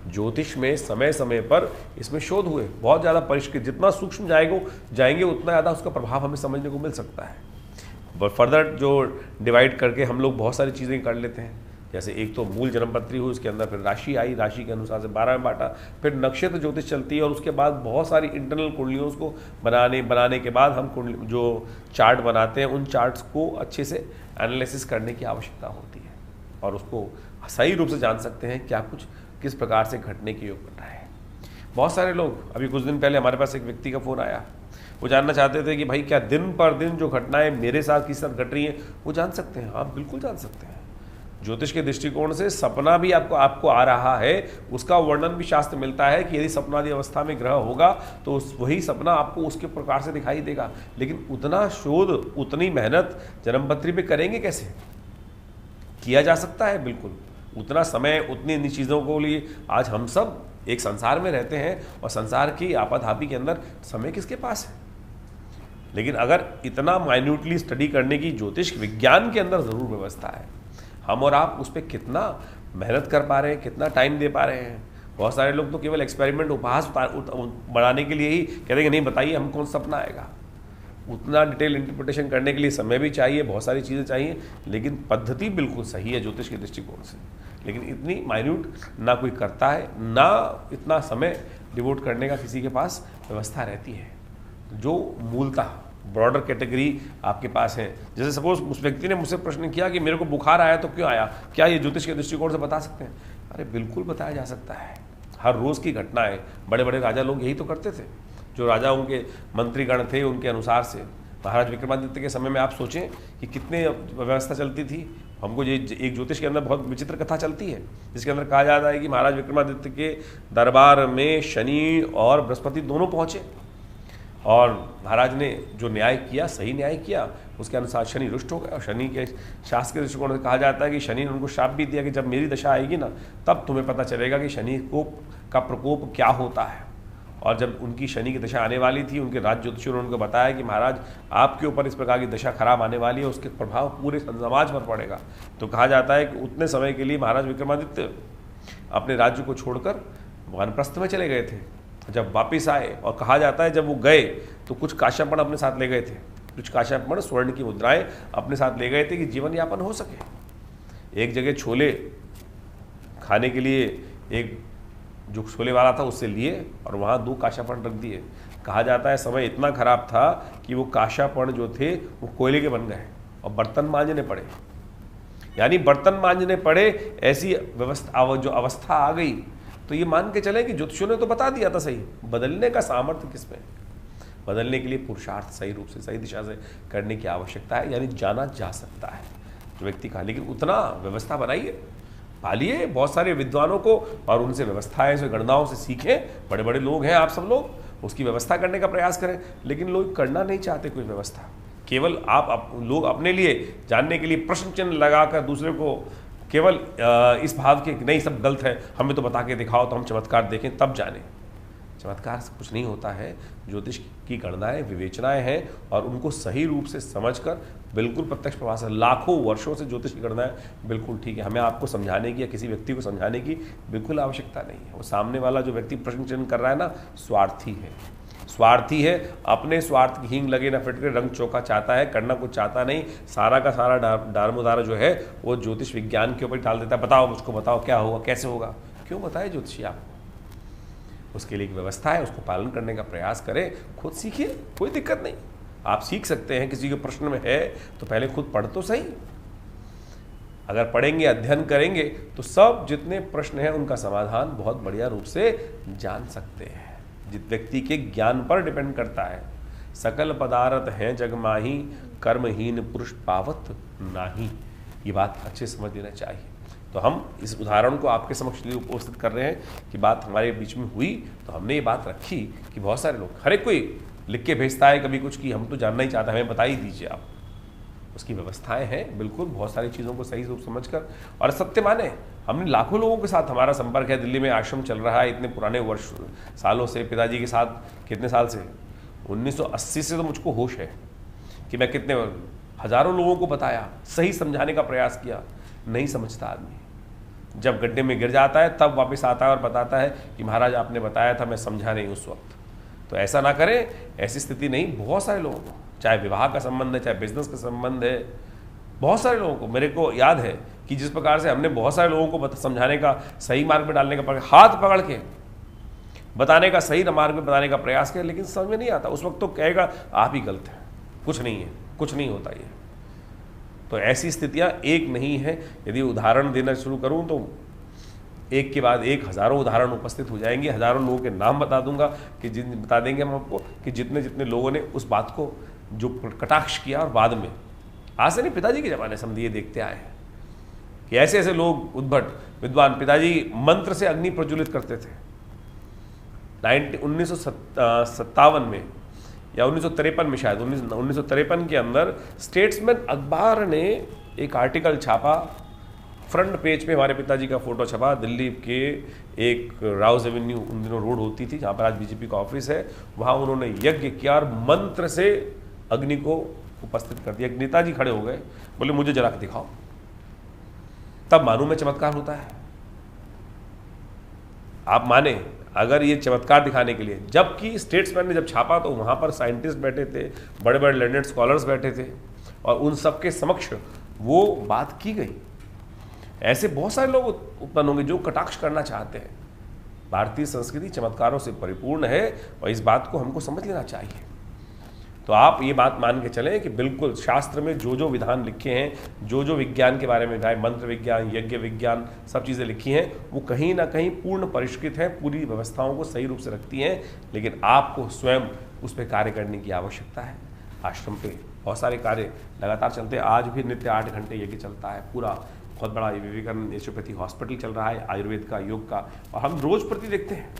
ज्योतिष में समय समय पर इसमें शोध हुए, बहुत ज़्यादा परिष्कृत, जितना सूक्ष्म जाएंगे उतना ज़्यादा उसका प्रभाव हमें समझने को मिल सकता है। फर्दर जो डिवाइड करके हम लोग बहुत सारी चीज़ें कर लेते हैं, जैसे एक तो मूल जन्मपत्री हुई, उसके अंदर फिर राशि आई, राशि के अनुसार से 12 में बांटा, फिर नक्षत्र ज्योतिष चलती है, और उसके बाद बहुत सारी इंटरनल कुंडलियों को बनाने के बाद हम जो चार्ट बनाते हैं उन चार्ट्स को अच्छे से एनालिसिस करने की आवश्यकता होती है, और उसको सही रूप से जान सकते हैं क्या कुछ किस प्रकार से घटने के योग बन रहा है। बहुत सारे लोग, अभी कुछ दिन पहले हमारे पास एक व्यक्ति का फ़ोन आया, वो जानना चाहते थे कि भाई क्या दिन पर दिन जो घटनाएं मेरे साथ किस साथ घट रही हैं वो जान सकते हैं। आप बिल्कुल जान सकते हैं। ज्योतिष के दृष्टिकोण से सपना भी आपको आ रहा है, उसका वर्णन भी शास्त्र मिलता है कि यदि सपनादि अवस्था में ग्रह होगा तो वही सपना आपको उसके प्रकार से दिखाई देगा। लेकिन उतना शोध, उतनी मेहनत जन्मपत्री पे करेंगे कैसे? किया जा सकता है बिल्कुल, उतना समय, उतनी इन चीज़ों को लिए आज हम सब एक संसार में रहते हैं, और संसार की आपाधापी के अंदर समय किसके पास है? लेकिन अगर इतना माइन्यूटली स्टडी करने की ज्योतिष विज्ञान के अंदर ज़रूर व्यवस्था है, हम और आप उस पर कितना मेहनत कर पा रहे हैं, कितना टाइम दे पा रहे हैं। बहुत सारे लोग तो केवल एक्सपेरिमेंट, उपहास बढ़ाने के लिए ही कहते हैं नहीं बताइए हम कौन सपना आएगा। उतना डिटेल इंटरप्रिटेशन करने के लिए समय भी चाहिए, बहुत सारी चीज़ें चाहिए, लेकिन पद्धति बिल्कुल सही है ज्योतिष के दृष्टिकोण से। लेकिन इतनी माइन्यूट ना कोई करता है, ना इतना समय डिवोट करने का किसी के पास व्यवस्था रहती है। जो मूलतः ब्रॉडर कैटेगरी आपके पास है, जैसे सपोज उस व्यक्ति ने मुझसे प्रश्न किया कि मेरे को बुखार आया तो क्यों आया, क्या ये ज्योतिष के दृष्टिकोण से बता सकते हैं? अरे बिल्कुल बताया जा सकता है। हर रोज़ की घटनाएं, बड़े बड़े राजा लोग यही तो करते थे। जो राजा उनके मंत्रीगण थे उनके अनुसार से, महाराज विक्रमादित्य के समय में आप सोचें कि कितने व्यवस्था चलती थी। हमको ये एक ज्योतिष के अंदर बहुत विचित्र कथा चलती है, जिसके अंदर कहा जाता है कि महाराज विक्रमादित्य के दरबार में शनि और बृहस्पति दोनों पहुँचे, और महाराज ने जो न्याय किया, सही न्याय किया, उसके अनुसार शनि रुष्ट हो गया। और शनि के शास्त्र के दृष्टिकोण से कहा जाता है कि शनि ने उनको शाप भी दिया कि जब मेरी दशा आएगी ना, तब तुम्हें पता चलेगा कि शनि का प्रकोप क्या होता है। और जब उनकी शनि की दशा आने वाली थी, उनके राज ज्योतिषियों ने उनको बताया कि महाराज आपके ऊपर इस प्रकार की दशा खराब आने वाली है, उसके प्रभाव पूरे समाज पर पड़ेगा। तो कहा जाता है कि उतने समय के लिए महाराज विक्रमादित्य अपने राज्य को छोड़कर वानप्रस्थ में चले गए थे। जब वापस आए, और कहा जाता है जब वो गए तो कुछ काशापण अपने साथ ले गए थे, कुछ काशापण स्वर्ण की मुद्राएं अपने साथ ले गए थे कि जीवन यापन हो सके। एक जगह छोले खाने के लिए एक जो छोले वाला था उससे लिए, और वहाँ 2 काशापण रख दिए। कहा जाता है समय इतना खराब था कि वो काशापण जो थे वो कोयले के बन गए और बर्तन मांजने पड़े। यानी बर्तन मांजने पड़े, ऐसी व्यवस्था जो अवस्था आ गई। तो ये मान के चले कि ज्योतिषियों ने तो बता दिया था सही, बदलने का सामर्थ्य किसमें? बदलने के लिए पुरुषार्थ सही रूप से, सही दिशा से करने की आवश्यकता है, यानी जाना जा सकता है जो व्यक्ति का। लेकिन उतना व्यवस्था बनाइए, पालिए बहुत सारे विद्वानों को और उनसे व्यवस्थाएं से गणनाओं से सीखें। बड़े बड़े लोग हैं आप सब लोग, उसकी व्यवस्था करने का प्रयास करें। लेकिन लोग करना नहीं चाहते कोई व्यवस्था, केवल लोग अपने लिए जानने के लिए प्रश्न चिन्ह लगाकर दूसरे को केवल इस भाव के नहीं सब गलत है, हमें तो बता के दिखाओ तो हम चमत्कार देखें तब जाने। चमत्कार से कुछ नहीं होता है। ज्योतिष की गणनाएं विवेचनाएं हैं और उनको सही रूप से समझकर बिल्कुल प्रत्यक्ष प्रभाव से लाखों वर्षों से ज्योतिष की गणनाएं बिल्कुल ठीक है। हमें आपको समझाने की या किसी व्यक्ति को समझाने की बिल्कुल आवश्यकता नहीं है। वो सामने वाला जो व्यक्ति प्रश्न चिन्ह कर रहा है ना, स्वार्थी है, स्वार्थी है। अपने स्वार्थ की हींग लगे ना फिटके रंग चौका चाहता है, करना कुछ चाहता नहीं। सारा का सारा दारमोदारा जो है वो ज्योतिष विज्ञान के ऊपर डाल देता है। बताओ मुझको, बताओ क्या होगा, कैसे होगा। क्यों बताए ज्योतिषी आपको? उसके लिए एक व्यवस्था है, उसको पालन करने का प्रयास करें। खुद सीखिए, कोई दिक्कत नहीं। आप सीख सकते हैं। किसी के प्रश्न में है तो पहले खुद पढ़ तो सही। अगर पढ़ेंगे, अध्ययन करेंगे तो सब जितने प्रश्न हैं उनका समाधान बहुत बढ़िया रूप से जान सकते हैं। जिस व्यक्ति के ज्ञान पर डिपेंड करता है। सकल पदार्थ हैं जग माही, कर्महीन पुरुष पावत नाही। ये बात अच्छे समझ लेना चाहिए। तो हम इस उदाहरण को आपके समक्ष लिए उपस्थित कर रहे हैं कि बात हमारे बीच में हुई तो हमने ये बात रखी कि बहुत सारे लोग, हर एक कोई लिख के भेजता है कभी कुछ कि हम तो जानना ही चाहते हैं, हमें बता ही दीजिए आप। उसकी व्यवस्थाएं हैं बिल्कुल, बहुत सारी चीज़ों को सही रूप समझकर। और सत्य माने, हमने लाखों लोगों के साथ हमारा संपर्क है। दिल्ली में आश्रम चल रहा है इतने पुराने वर्ष सालों से, पिताजी के साथ कितने साल से, 1980 से तो मुझको होश है कि मैं कितने हजारों लोगों को बताया, सही समझाने का प्रयास किया। नहीं समझता आदमी, जब गड्ढे में गिर जाता है तब वापस आता है और बताता है कि महाराज आपने बताया था, मैं समझा नहीं उस वक्त। तो ऐसा ना करें, ऐसी स्थिति नहीं। बहुत सारे लोगों को, चाहे विवाह का संबंध है, चाहे बिजनेस का संबंध है, बहुत सारे लोगों को, मेरे को याद है कि जिस प्रकार से हमने बहुत सारे लोगों को समझाने का, सही मार्ग में डालने का, हाथ पकड़ के बताने का, सही मार्ग में बताने का प्रयास किया, लेकिन समझ में नहीं आता। उस वक्त तो कहेगा आप ही गलत हैं, कुछ नहीं है, कुछ नहीं होता ये। तो ऐसी स्थितियां एक नहीं है। यदि उदाहरण देना शुरू करूं तो एक के बाद एक हजारों उदाहरण उपस्थित हो जाएंगे। हजारों लोगों के नाम बता दूंगा कि बता देंगे हम आपको कि जितने जितने लोगों ने उस बात को जो कटाक्ष किया, और बाद में, आज से नहीं, पिताजी के जमाने से हम ये देखते आए हैं कि ऐसे ऐसे लोग उद्भट विद्वान, पिताजी मंत्र से अग्नि प्रज्वलित करते थे। 1957 में या 1953 में, शायद 1953 के अंदर स्टेट्समैन अखबार ने एक आर्टिकल छापा, फ्रंट पेज पे हमारे पिताजी का फोटो छपा। दिल्ली के एक राउज एवेन्यू उन दिनों रोड होती थी जहाँ पर आज बीजेपी का ऑफिस है, वहाँ उन्होंने यज्ञ किया और मंत्र से अग्नि को उपस्थित कर दिया। नेताजी खड़े हो गए, बोले मुझे जला के दिखाओ, तब मालूम है चमत्कार होता है। आप माने, अगर ये चमत्कार दिखाने के लिए, जबकि स्टेट्समैन ने जब छापा तो वहाँ पर साइंटिस्ट बैठे थे, बड़े बड़े लर्नेड स्कॉलर्स बैठे थे, और उन सबके समक्ष वो बात की गई। ऐसे बहुत सारे लोग उत्पन्न होंगे जो कटाक्ष करना चाहते हैं। भारतीय संस्कृति चमत्कारों से परिपूर्ण है और इस बात को हमको समझ लेना चाहिए। तो आप ये बात मान के चलें कि बिल्कुल शास्त्र में जो जो विधान लिखे हैं, जो जो विज्ञान के बारे में, चाहे मंत्र विज्ञान, यज्ञ विज्ञान, सब चीज़ें लिखी हैं, वो कहीं ना कहीं पूर्ण परिष्कृत हैं, पूरी व्यवस्थाओं को सही रूप से रखती हैं। लेकिन आपको स्वयं उस पर कार्य करने की आवश्यकता है। आश्रम पे बहुत सारे कार्य लगातार चलते हैं। आज भी नित्य 8 घंटे यज्ञ चलता है। पूरा बहुत बड़ा विवेकानंद नेचुरोपैथी हॉस्पिटल चल रहा है, आयुर्वेद का, योग का, और हम रोज प्रति देखते हैं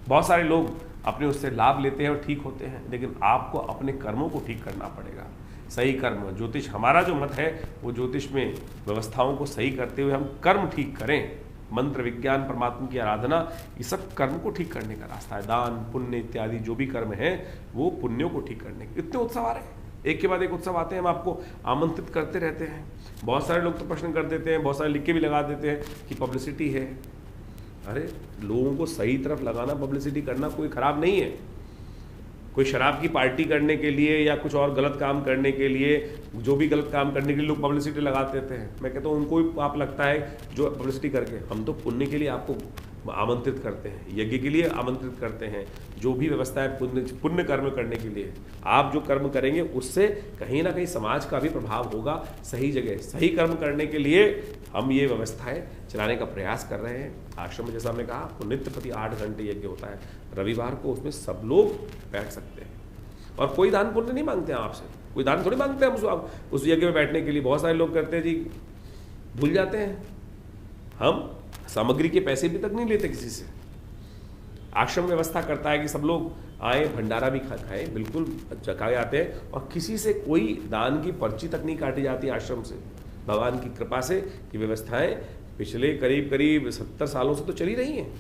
बहुत सारे लोग अपने उससे लाभ लेते हैं और ठीक होते हैं। लेकिन आपको अपने कर्मों को ठीक करना पड़ेगा। सही कर्म, ज्योतिष, हमारा जो मत है वो ज्योतिष में व्यवस्थाओं को सही करते हुए हम कर्म ठीक करें। मंत्र विज्ञान, परमात्मा की आराधना, ये सब कर्म को ठीक करने का रास्ता है। दान पुण्य इत्यादि जो भी कर्म है वो पुण्यों को ठीक करने के। इतने उत्सव आ रहे हैं, एक के बाद एक उत्सव आते हैं, हम आपको आमंत्रित करते रहते हैं। बहुत सारे लोग तो प्रश्न कर देते हैं, बहुत सारे लिख के भी लगा देते हैं कि पब्लिसिटी है। अरे लोगों को सही तरफ लगाना, पब्लिसिटी करना कोई खराब नहीं है। कोई शराब की पार्टी करने के लिए या कुछ और गलत काम करने के लिए, जो भी गलत काम करने के लिए लोग पब्लिसिटी लगा देते हैं, मैं कहता हूँ उनको ही पाप लगता है जो पब्लिसिटी करके। हम तो पुण्य के लिए आपको आमंत्रित करते हैं, यज्ञ के लिए आमंत्रित करते हैं, जो भी व्यवस्था है पुण्य कर्म करने के लिए। आप जो कर्म करेंगे उससे कहीं ना कहीं समाज का भी प्रभाव होगा। सही जगह सही कर्म करने के लिए हम ये व्यवस्थाएं चलाने का प्रयास कर रहे हैं। आश्रम में जैसा हमने कहा, आपको नित्य प्रति 8 घंटे यज्ञ होता है। रविवार को उसमें सब लोग बैठ सकते हैं और कोई दान पुण्य नहीं मांगते हैं आपसे, कोई दान थोड़ी मांगते हैं हम उस यज्ञ में बैठने के लिए। बहुत सारे लोग करते हैं जी, भूल जाते हैं, हम सामग्री के पैसे भी तक नहीं लेते किसी से। आश्रम व्यवस्था करता है कि सब लोग आए, भंडारा भी खाएं, बिल्कुल चखाए आते हैं, और किसी से कोई दान की पर्ची तक नहीं काटी जाती आश्रम से। भगवान की कृपा से ये व्यवस्थाएं पिछले करीब करीब 70 सालों से तो चली रही हैं।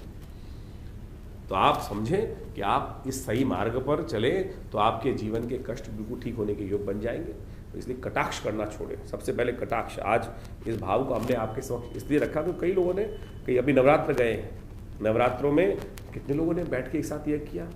तो आप समझें कि आप इस सही मार्ग पर चले तो आपके जीवन के कष्ट बिल्कुल ठीक होने के योग बन जाएंगे। तो इसलिए कटाक्ष करना छोड़ें। सबसे पहले कटाक्ष, आज इस भाव को हमने आपके समक्ष इसलिए रखा कि कई लोगों ने, कई अभी नवरात्र गए हैं, नवरात्रों में कितने लोगों ने बैठ के एक साथ यह किया,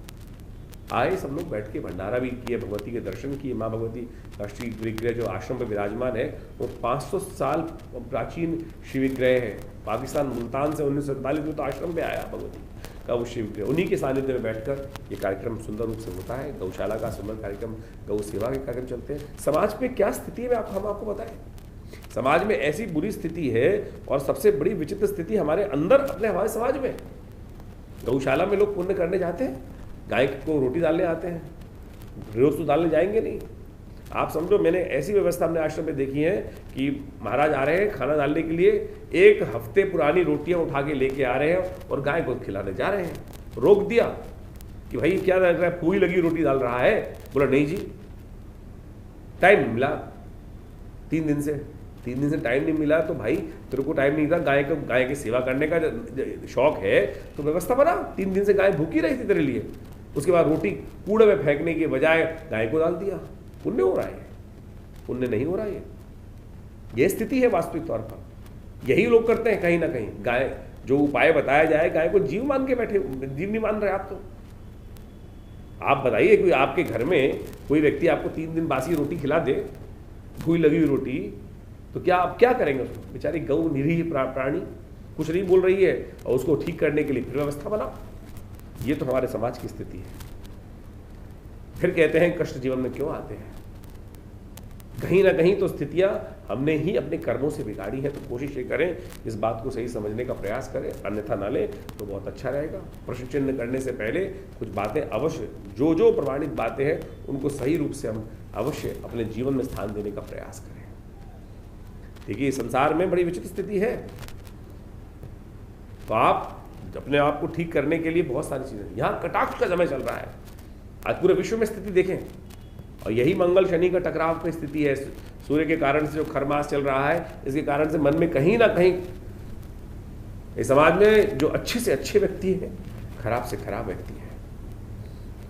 आए सब लोग बैठ के भंडारा भी किए, भगवती के दर्शन किए। माँ भगवती राष्ट्रीय विग्रह जो आश्रम पर विराजमान है वो 500 साल प्राचीन शिव विग्रह है। पाकिस्तान मुल्तान से 1947 में तो आश्रम पे आया भगवती का वो शिव विग्रह। उन्हीं के सानिध्य में बैठकर ये कार्यक्रम सुंदर रूप से होता है। गौशाला का सुंदर कार्यक्रम, गौ सेवा के कार्यक्रम चलते हैं। समाज में क्या स्थिति है हम आपको बताएं। समाज में ऐसी बुरी स्थिति है, और सबसे बड़ी विचित्र स्थिति हमारे अंदर, अपने हमारे समाज में। गौशाला में लोग पुण्य करने जाते हैं, गाय को रोटी डालने आते हैं, रोज तो डालने जाएंगे नहीं। आप समझो, मैंने ऐसी व्यवस्था अपने आश्रम में देखी है कि महाराज आ रहे हैं खाना डालने के लिए, 1 हफ्ते पुरानी रोटियां उठा के लेके आ रहे हैं और गाय को खिलाने जा रहे हैं। रोक दिया कि भाई क्या लग रहा है, पूरी लगी रोटी डाल रहा है। बोला नहीं जी, टाइम मिला 3 दिन से, 3 दिन से टाइम नहीं मिला। तो भाई तेरे को टाइम नहीं था, गाय की सेवा करने का शौक है तो व्यवस्था बना। 3 दिन से गाय भूखी रही थी तेरे लिए, उसके बाद रोटी कूड़े में फेंकने के बजाय गाय को डाल दिया। पुण्य हो रहा है? पुण्य नहीं हो रहा है। यह स्थिति है वास्तविक तौर पर। यही लोग करते हैं कहीं ना कहीं। गाय, जो उपाय बताया जाए, गाय को जीव मान के बैठे, जीव नहीं मान रहे आप। तो आप बताइए, कोई आपके घर में कोई व्यक्ति आपको 3 दिन बासी रोटी खिला दे, भूख लगी हुई रोटी, तो क्या आप क्या करेंगे उसको? बेचारी गौ निरीह प्राणी कुछ नहीं बोल रही है, और उसको ठीक करने के लिए फिर व्यवस्था बनाओ। ये तो हमारे समाज की स्थिति है। फिर कहते हैं कष्ट जीवन में क्यों आते हैं? कहीं ना कहीं तो स्थितियां हमने ही अपने कर्मों से बिगाड़ी है। तो कोशिश ये करें, इस बात को सही समझने का प्रयास करें, अन्यथा ना ले तो बहुत अच्छा रहेगा। प्रश्न चिन्ह करने से पहले कुछ बातें अवश्य, जो प्रमाणित बातें हैं उनको सही रूप से हम अवश्य अपने जीवन में स्थान देने का प्रयास करें। देखिए, संसार में बड़ी विचित्र स्थिति है। तो आप अपने आप को ठीक करने के लिए बहुत सारी चीजें, यहाँ कटाक्ष का समय चल रहा है। आज पूरे विश्व में स्थिति देखें, और यही मंगल शनि का टकराव की स्थिति है। सूर्य के कारण से जो खरमास चल रहा है, इसके कारण से मन में कहीं ना कहीं इस समाज में जो अच्छे से अच्छे व्यक्ति हैं, खराब से खराब व्यक्ति हैं।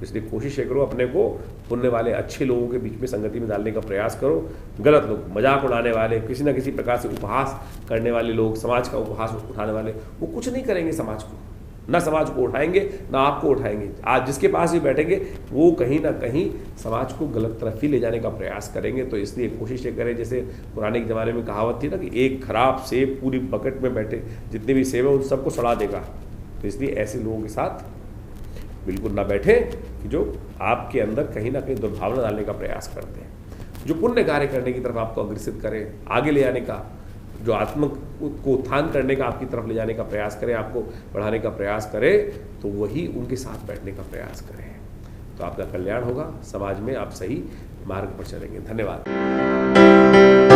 इसलिए कोशिश करो अपने को पुण्य वाले अच्छे लोगों के बीच में संगति में डालने का प्रयास करो। गलत लोग, मजाक उड़ाने वाले, किसी न किसी प्रकार से उपहास करने वाले लोग, समाज का उपहास उठाने वाले, वो कुछ नहीं करेंगे समाज को। ना समाज को उठाएंगे, ना आपको उठाएंगे। आज जिसके पास भी बैठेंगे वो कहीं ना कहीं समाज को गलत तरफ ही ले जाने का प्रयास करेंगे। तो इसलिए कोशिश ये करें, जैसे पुराने ज़माने में कहावत थी ना कि एक खराब सेब पूरी बकेट में बैठे जितने भी सेब हैं उन सबको सड़ा देगा। तो इसलिए ऐसे लोगों के साथ बिल्कुल ना बैठे कि जो आपके अंदर कहीं ना कहीं दुर्भावना डालने का प्रयास करते हैं, जो पुण्य कार्य करने की तरफ आपको अग्रसित करें, आगे ले जाने का, जो आत्म को उत्थान करने का आपकी तरफ ले जाने का प्रयास करें, आपको बढ़ाने का प्रयास करें, तो वही उनके साथ बैठने का प्रयास करें। तो आपका कल्याण होगा, समाज में आप सही मार्ग पर चलेंगे। धन्यवाद।